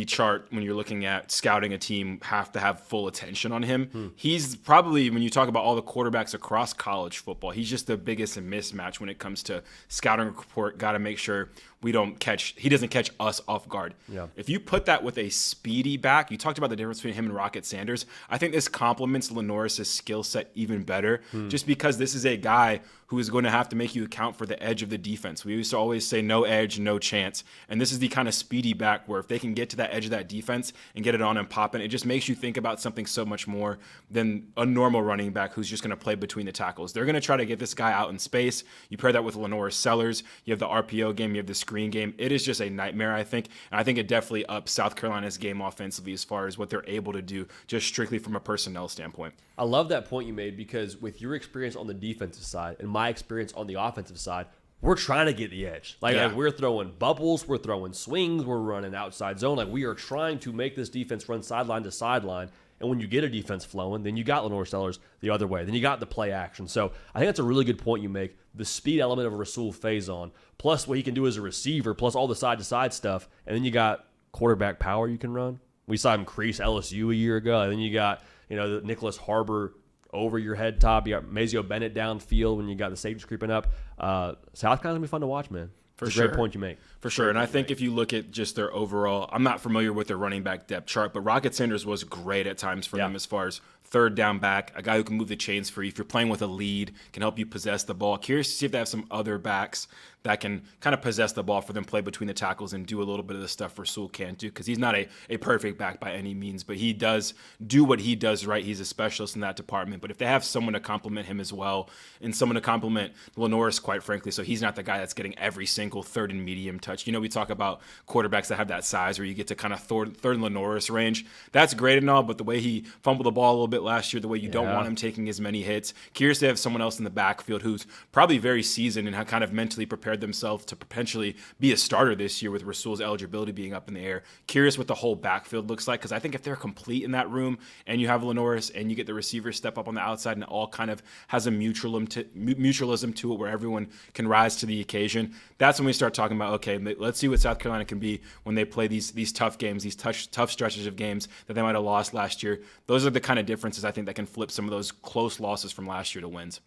chart when you're looking at scouting a team, have to have full attention on him. He's probably, when you talk about all the quarterbacks across college football, he's just the biggest mismatch when it comes to scouting report. Got to make sure he doesn't catch us off guard. Yeah. If you put that with a speedy back, you talked about the difference between him and Rocket Sanders. I think this complements Lenoris' skill set even better, just because this is a guy who is going to have to make you account for the edge of the defense. We used to always say no edge, no chance. And this is the kind of speedy back where if they can get to that edge of that defense and get it on and popping, it just makes you think about something so much more than a normal running back who's just going to play between the tackles. They're going to try to get this guy out in space. You pair that with Lenore Sellers. You have the RPO game. You have the screen game. It is just a nightmare, I think. And I think it definitely ups South Carolina's game offensively as far as what they're able to do just strictly from a personnel standpoint. I love that point you made because with your experience on the defensive side and my experience on the offensive side, we're trying to get the edge. Like we're throwing bubbles, we're throwing swings, we're running outside zone. Like, we are trying to make this defense run sideline to sideline. And when you get a defense flowing, then you got Lenore Sellers the other way. Then you got the play action. So I think that's a really good point you make. The speed element of Rahsul Faison, plus what he can do as a receiver, plus all the side-to-side stuff. And then you got quarterback power you can run. We saw him crease LSU a year ago. And then you got, the Nicholas Harbor over your head top. You got Mazio Bennett downfield when you got the safeties creeping up. South Carolina's going to be fun to watch, man. For sure. Great point you make. For sure. And I think if you look at just their overall, I'm not familiar with their running back depth chart, but Rocket Sanders was great at times for them as far as third down back, a guy who can move the chains for you. If you're playing with a lead, can help you possess the ball. Curious to see if they have some other backs that can kind of possess the ball for them, play between the tackles, and do a little bit of the stuff Rahsul can't do, because he's not a perfect back by any means, but he does do what he does right. He's a specialist in that department. But if they have someone to complement him as well, and someone to complement Lenoris, quite frankly, so he's not the guy that's getting every single third and medium touch. We talk about quarterbacks that have that size where you get to kind of third and Lenoris range. That's great and all, but the way he fumbled the ball a little bit last year, the way you don't want him taking as many hits. Curious to have someone else in the backfield who's probably very seasoned and have kind of mentally prepared themselves to potentially be a starter this year with Rahsul's eligibility being up in the air. Curious what the whole backfield looks like, because I think if they're complete in that room and you have Lenoris and you get the receivers step up on the outside and it all kind of has a mutualism to it where everyone can rise to the occasion, that's when we start talking about, okay, let's see what South Carolina can be when they play these tough games, these tough stretches of games that they might have lost last year. Those are the kind of differences I think that can flip some of those close losses from last year to wins.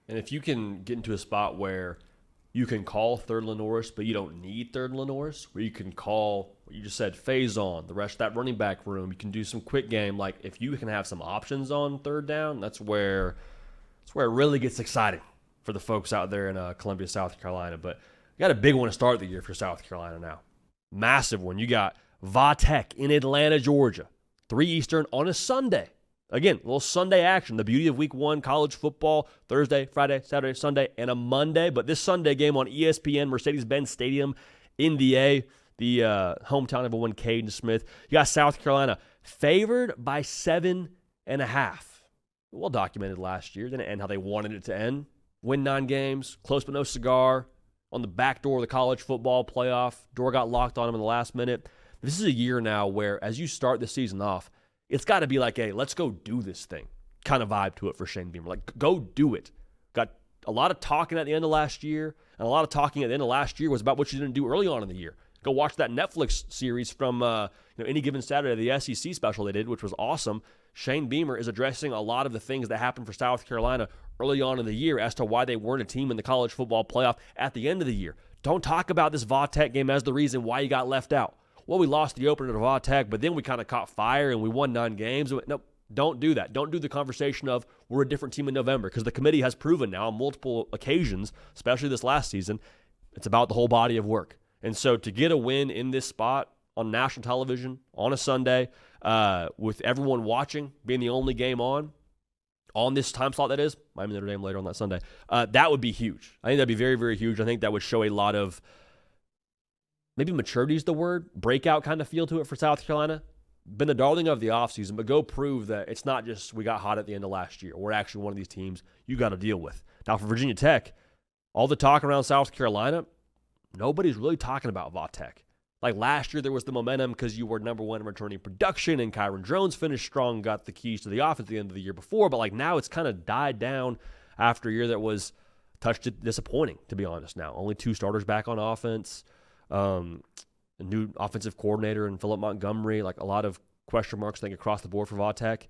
And if you can get into a spot where you can call third Lenoris, but you don't need third Lenoris, where you can call what you just said, Faison, the rest of that running back room, you can do some quick game. Like, if you can have some options on third down, that's where it really gets exciting. for the folks out there in Columbia, South Carolina. But you got a big one to start the year for South Carolina now. Massive one. You got Va-Tech in Atlanta, Georgia, 3 Eastern on a Sunday. Again, a little Sunday action. The beauty of week 1, college football, Thursday, Friday, Saturday, Sunday, and a Monday. But this Sunday game on ESPN, Mercedes-Benz Stadium in the A, the hometown of one Caden Smith. You got South Carolina favored by 7.5. Well documented last year. Didn't end how they wanted it to end. Win 9 games, close but no cigar. On the back door of the college football playoff. Door got locked on them in the last minute. This is a year now where, as you start the season off, it's got to be like, hey, let's go do this thing kind of vibe to it for Shane Beamer. Like, go do it. Got a lot of talking at the end of last year, and a lot of talking at the end of last year was about what you didn't do early on in the year. Go watch that Netflix series from Any Given Saturday, the SEC special they did, which was awesome. Shane Beamer is addressing a lot of the things that happened for South Carolina early on in the year as to why they weren't a team in the college football playoff at the end of the year. Don't talk about this Va-Tech game as the reason why you got left out. Well, we lost the opener to Va-Tech, but then we kind of caught fire and we won 9 games. No, don't do that. Don't do the conversation of we're a different team in November, because the committee has proven now on multiple occasions, especially this last season, it's about the whole body of work. And so to get a win in this spot on national television on a Sunday, with everyone watching, being the only game on this time slot that is, Miami Notre Dame later on that Sunday, that would be huge. I think that'd be very, very huge. I think that would show a lot of, maybe maturity is the word, breakout kind of feel to it for South Carolina. Been the darling of the offseason, but go prove that it's not just we got hot at the end of last year. We're actually one of these teams you got to deal with. Now for Virginia Tech, all the talk around South Carolina, nobody's really talking about Va-Tech. Like last year, there was the momentum because you were number 1 in returning production, and Kyron Jones finished strong, got the keys to the offense at the end of the year before. But like now, it's kind of died down after a year that was touched disappointing, to be honest. Now only 2 starters back on offense, a new offensive coordinator in Philip Montgomery. Like a lot of question marks, I think, across the board for Va-Tech.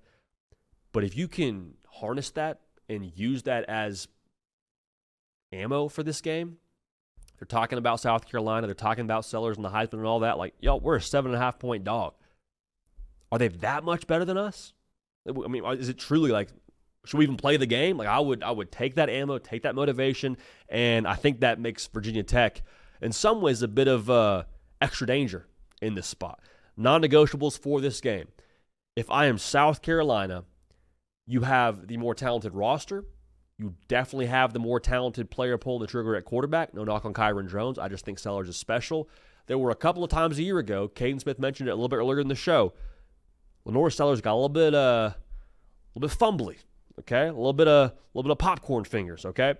But if you can harness that and use that as ammo for this game. They're talking about South Carolina. They're talking about Sellers and the Heisman and all that. Like, yo, we're a 7.5-point dog. Are they that much better than us? I mean, is it truly like, should we even play the game? Like, I would take that ammo, take that motivation, and I think that makes Virginia Tech, in some ways, a bit of extra danger in this spot. Non-negotiables for this game. If I am South Carolina, you have the more talented roster. You definitely have the more talented player pulling the trigger at quarterback. No knock on Kyron Jones. I just think Sellers is special. There were a couple of times a year ago, Caden Smith mentioned it a little bit earlier in the show, Lenore Sellers got a little bit fumbly, okay? A little bit of popcorn fingers, okay?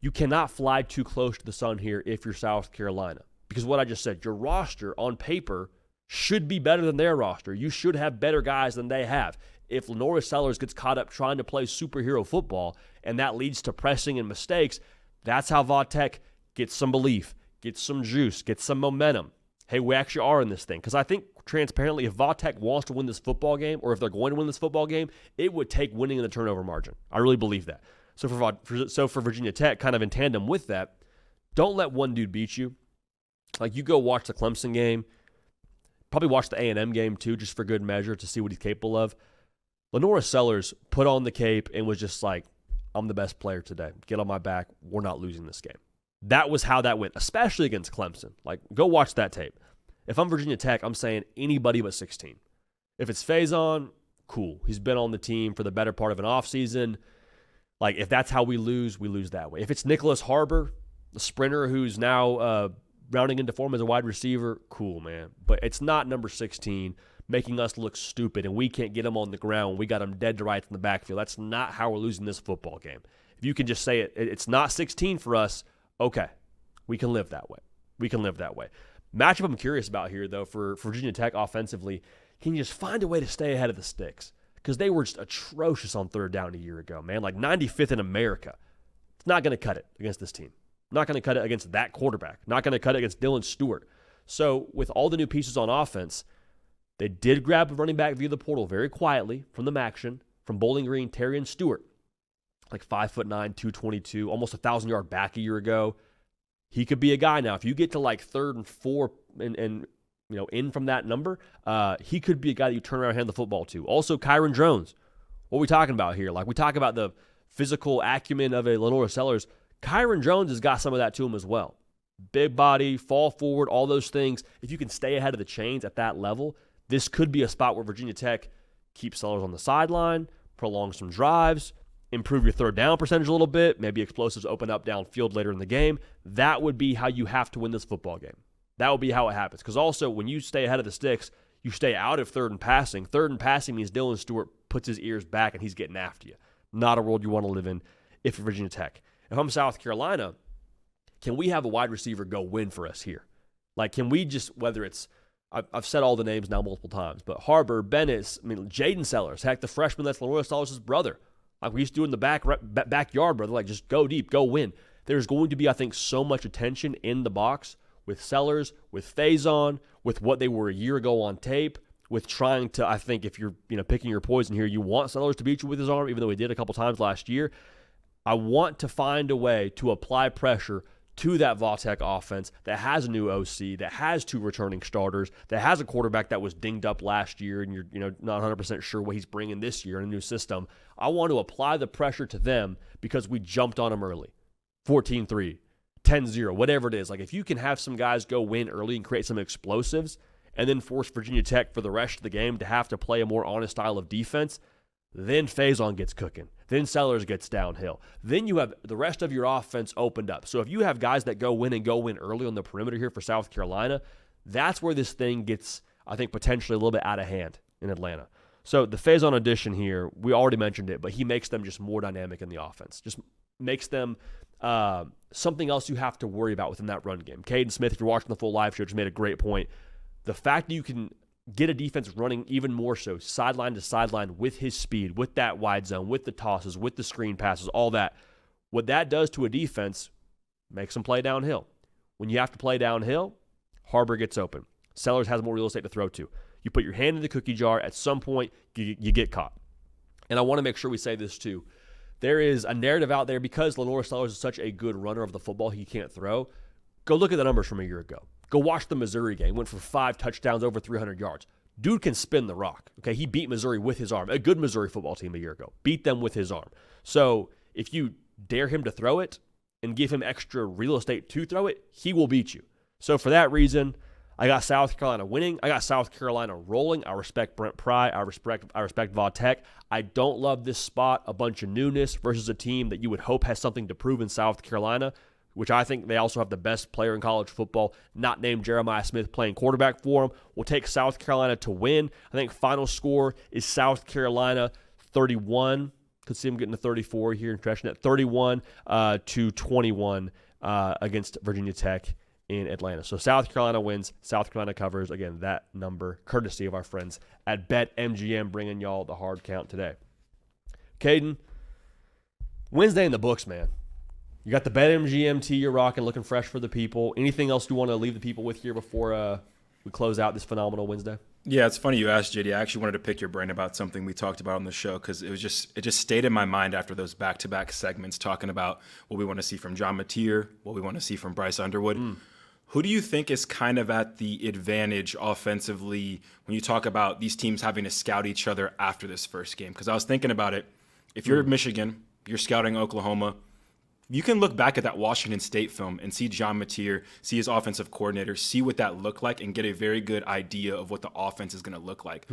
You cannot fly too close to the sun here if you're South Carolina. Because what I just said, your roster on paper should be better than their roster. You should have better guys than they have. If Lenore Sellers gets caught up trying to play superhero football and that leads to pressing and mistakes, that's how Va-Tech gets some belief, gets some juice, gets some momentum. Hey, we actually are in this thing. Because I think, transparently, if Va-Tech wants to win this football game, or if they're going to win this football game, it would take winning in the turnover margin. I really believe that. So for Virginia Tech, kind of in tandem with that, don't let one dude beat you. Like, you go watch the Clemson game, probably watch the A&M game too, just for good measure to see what he's capable of. Lenore Sellers put on the cape and was just like, I'm the best player today. Get on my back. We're not losing this game. That was how that went, especially against Clemson. Like, go watch that tape. If I'm Virginia Tech, I'm saying anybody but 16. If it's Faison, cool. He's been on the team for the better part of an offseason. Like, if that's how we lose that way. If it's Nicholas Harbor, the sprinter who's now rounding into form as a wide receiver, cool, man. But it's not number 16 making us look stupid and we can't get him on the ground. We got him dead to rights in the backfield. That's not how we're losing this football game. If you can just say it's not 16 for us, okay, we can live that way. Matchup I'm curious about here, though, for Virginia Tech offensively, can you just find a way to stay ahead of the sticks? Because they were just atrocious on third down a year ago, man. Like 95th in America. It's not going to cut it against this team. Not going to cut it against that quarterback. Not going to cut it against Dylan Stewart. So with all the new pieces on offense, they did grab a running back via the portal very quietly from the Maction, from Bowling Green, Terrion Stewart. Like 5'9", 222, almost 1,000-yard back a year ago. He could be a guy now. If you get to like 3rd and 4 and in from that number, he could be a guy that you turn around and hand the football to. Also, Kyron Jones. What are we talking about here? Like, we talk about the physical acumen of a Lenore Sellers. Kyron Jones has got some of that to him as well. Big body, fall forward, all those things. If you can stay ahead of the chains at that level, this could be a spot where Virginia Tech keeps Sellers on the sideline, prolong some drives, improve your third down percentage a little bit, maybe explosives open up downfield later in the game. That would be how you have to win this football game. That would be how it happens. Because also, when you stay ahead of the sticks, you stay out of third and passing. Third and passing means Dylan Stewart puts his ears back and he's getting after you. Not a world you want to live in if you're Virginia Tech. If I'm South Carolina, can we have a wide receiver go win for us here? Like, can we just, whether it's, I've said all the names now multiple times, but Harbor, Bennett, Jaden Sellers, heck, the freshman that's Leroy Sellers' brother. Like we used to do in the backyard, brother. Like, just go deep, go win. There's going to be, I think, so much attention in the box with Sellers, with Faison, with what they were a year ago on tape, with trying to, I think, if you're picking your poison here, you want Sellers to beat you with his arm, even though he did a couple times last year. I want to find a way to apply pressure to that Vautech offense that has a new OC, that has 2 returning starters, that has a quarterback that was dinged up last year and you're not 100% sure what he's bringing this year in a new system. I want to apply the pressure to them because we jumped on them early. 14-3, 10-0, whatever it is. Like, if you can have some guys go win early and create some explosives and then force Virginia Tech for the rest of the game to have to play a more honest style of defense, then Faison gets cooking. Then Sellers gets downhill. Then you have the rest of your offense opened up. So if you have guys that go win early on the perimeter here for South Carolina, that's where this thing gets, I think, potentially a little bit out of hand in Atlanta. So the Faison addition here, we already mentioned it, but he makes them just more dynamic in the offense. Just makes them something else you have to worry about within that run game. Caden Smith, if you're watching the full live show, just made a great point. The fact that you can get a defense running even more so, sideline to sideline with his speed, with that wide zone, with the tosses, with the screen passes, all that. What that does to a defense makes them play downhill. When you have to play downhill, Harbor gets open. Sellers has more real estate to throw to. You put your hand in the cookie jar, at some point, you get caught. And I want to make sure we say this too. There is a narrative out there because Lenore Sellers is such a good runner of the football he can't throw. Go look at the numbers from a year ago. Go watch the Missouri game. Went for 5 touchdowns, over 300 yards. Dude can spin the rock. Okay, he beat Missouri with his arm. A good Missouri football team a year ago. Beat them with his arm. So if you dare him to throw it and give him extra real estate to throw it, he will beat you. So for that reason, I got South Carolina winning. I got South Carolina rolling. I respect Brent Pry. I respect Vautech. I don't love this spot. A bunch of newness versus a team that you would hope has something to prove in South Carolina, which I think they also have the best player in college football, not named Jeremiah Smith, playing quarterback for them. We'll take South Carolina to win. I think final score is South Carolina 31. Could see them getting to 34 here and stretching it. 31 to 21 against Virginia Tech in Atlanta. So South Carolina wins. South Carolina covers. Again, that number, courtesy of our friends at BetMGM, bringing y'all the hard count today. Caden, Wednesday in the books, man. You got the BetMGM tee you're rocking, looking fresh for the people. Anything else you want to leave the people with here before we close out this phenomenal Wednesday? Yeah, it's funny you asked, JD. I actually wanted to pick your brain about something we talked about on the show because it just stayed in my mind after those back-to-back segments talking about what we want to see from John Mateer, what we want to see from Bryce Underwood. Who do you think is kind of at the advantage offensively when you talk about these teams having to scout each other after this first game? Because I was thinking about it. If you're Michigan, you're scouting Oklahoma, you can look back at that Washington State film and see John Mateer, see his offensive coordinator, see what that looked like, and get a very good idea of what the offense is going to look like.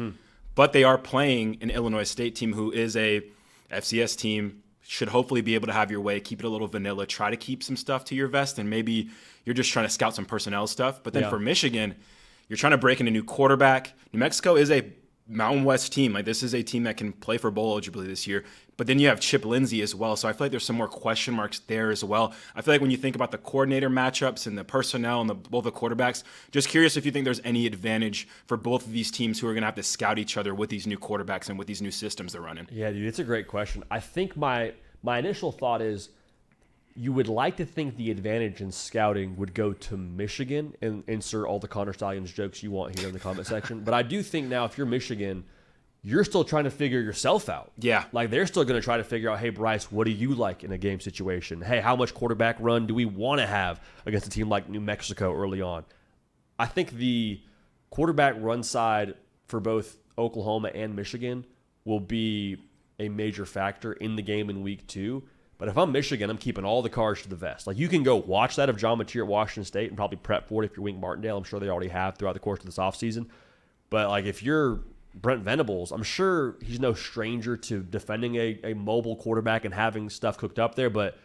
But they are playing an Illinois State team who is a FCS team, should hopefully be able to have your way, keep it a little vanilla, try to keep some stuff to your vest, and maybe you're just trying to scout some personnel stuff. But then for Michigan, you're trying to break in a new quarterback. New Mexico is a Mountain West team. Like, this is a team that can play for bowl eligibility this year. But then you have Chip Lindsey as well. So I feel like there's some more question marks there as well. I feel like when you think about the coordinator matchups and the personnel and both the quarterbacks, just curious if you think there's any advantage for both of these teams who are going to have to scout each other with these new quarterbacks and with these new systems they're running. Yeah, dude, it's a great question. I think my initial thought is you would like to think the advantage in scouting would go to Michigan, and insert all the Connor Stallions jokes you want here in the comment section. But I do think now if you're Michigan, you're still trying to figure yourself out. Yeah. Like, they're still going to try to figure out, hey, Bryce, what do you like in a game situation? Hey, how much quarterback run do we want to have against a team like New Mexico early on? I think the quarterback run side for both Oklahoma and Michigan will be a major factor in the game in week 2. But if I'm Michigan, I'm keeping all the cards to the vest. Like, you can go watch that of John Mateer at Washington State and probably prep for it if you're Wink Martindale. I'm sure they already have throughout the course of this offseason. But, like, if you're Brent Venables, I'm sure he's no stranger to defending a mobile quarterback and having stuff cooked up there. But,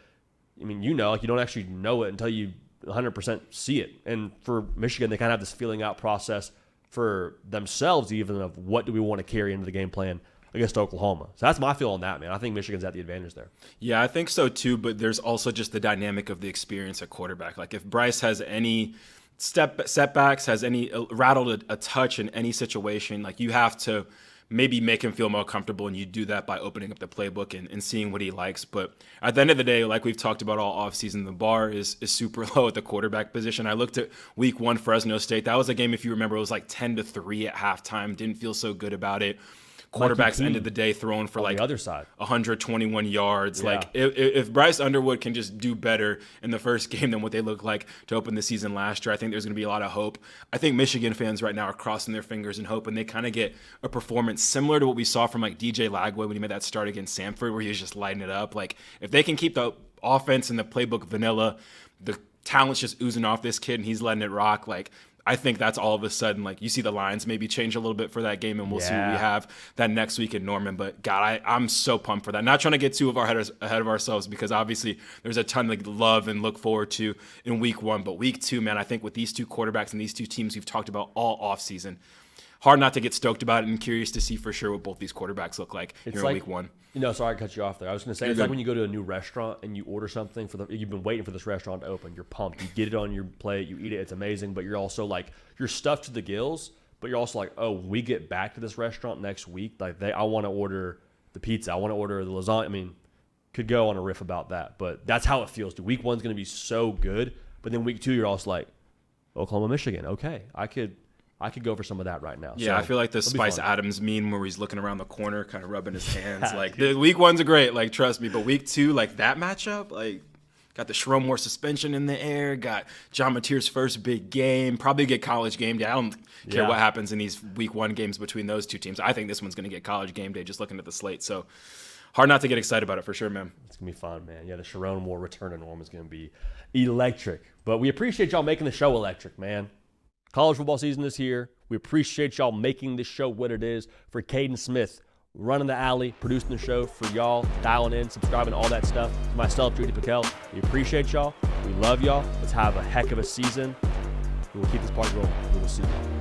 I mean, you know, like, you don't actually know it until you 100% see it. And for Michigan, they kind of have this feeling out process for themselves, even of what do we want to carry into the game plan against Oklahoma. So that's my feel on that, man. I think Michigan's at the advantage there. Yeah, I think so too, but there's also just the dynamic of the experience at quarterback. Like, if Bryce has any setbacks, has any rattled a touch in any situation, like, you have to maybe make him feel more comfortable, and you do that by opening up the playbook and seeing what he likes. But at the end of the day, like we've talked about all offseason, the bar is super low at the quarterback position. I looked at week 1 Fresno State. That was a game, if you remember, it was like 10-3 at halftime. Didn't feel so good about it. Quarterbacks ended the day throwing for like the other side 121 yards. Yeah. Like, if Bryce Underwood can just do better in the first game than what they looked like to open the season last year, I think there's going to be a lot of hope. I think Michigan fans right now are crossing their fingers and hoping they kind of get a performance similar to what we saw from like DJ Lagway when he made that start against Samford, where he was just lighting it up. Like, if they can keep the offense and the playbook vanilla, the talent's just oozing off this kid and he's letting it rock, like, I think that's all of a sudden, like, you see the lines maybe change a little bit for that game, and we'll see what we have that next week in Norman. But, God, I'm so pumped for that. Not trying to get too ahead of ourselves, because obviously there's a ton to love and look forward to in week 1. But week 2, man, I think with these two quarterbacks and these two teams we've talked about all offseason, hard not to get stoked about it and curious to see for sure what both these quarterbacks look like here in week 1. You know, sorry I cut you off there. I was going to say, it's like when you go to a new restaurant and you order something you've been waiting for this restaurant to open. You're pumped. You get it on your plate. You eat it. It's amazing. But you're also like, you're stuffed to the gills. But you're also like, oh, we get back to this restaurant next week. Like, I want to order the pizza. I want to order the lasagna. I mean, could go on a riff about that. But that's how it feels. Week 1's going to be so good. But then week 2, you're also like, Oklahoma, Michigan. Okay, I could go for some of that right now. Yeah, so I feel like the Spice Adams meme where he's looking around the corner, kind of rubbing his hands. Like, the week 1's great, like, trust me. But week 2, like, that matchup, like, got the Shromore suspension in the air, got John Mateer's first big game, probably get college game day. I don't care what happens in these week 1 games between those two teams. I think this one's going to get college game day just looking at the slate. So hard not to get excited about it for sure, man. It's going to be fun, man. Yeah, the Shromore return to Norm is going to be electric. But we appreciate y'all making the show electric, man. College football season is here. We appreciate y'all making this show what it is. For Caden Smith, running the alley, producing the show, for y'all, dialing in, subscribing, all that stuff. For myself, Judy PicKell, we appreciate y'all. We love y'all. Let's have a heck of a season. We will keep this party rolling. We will see you.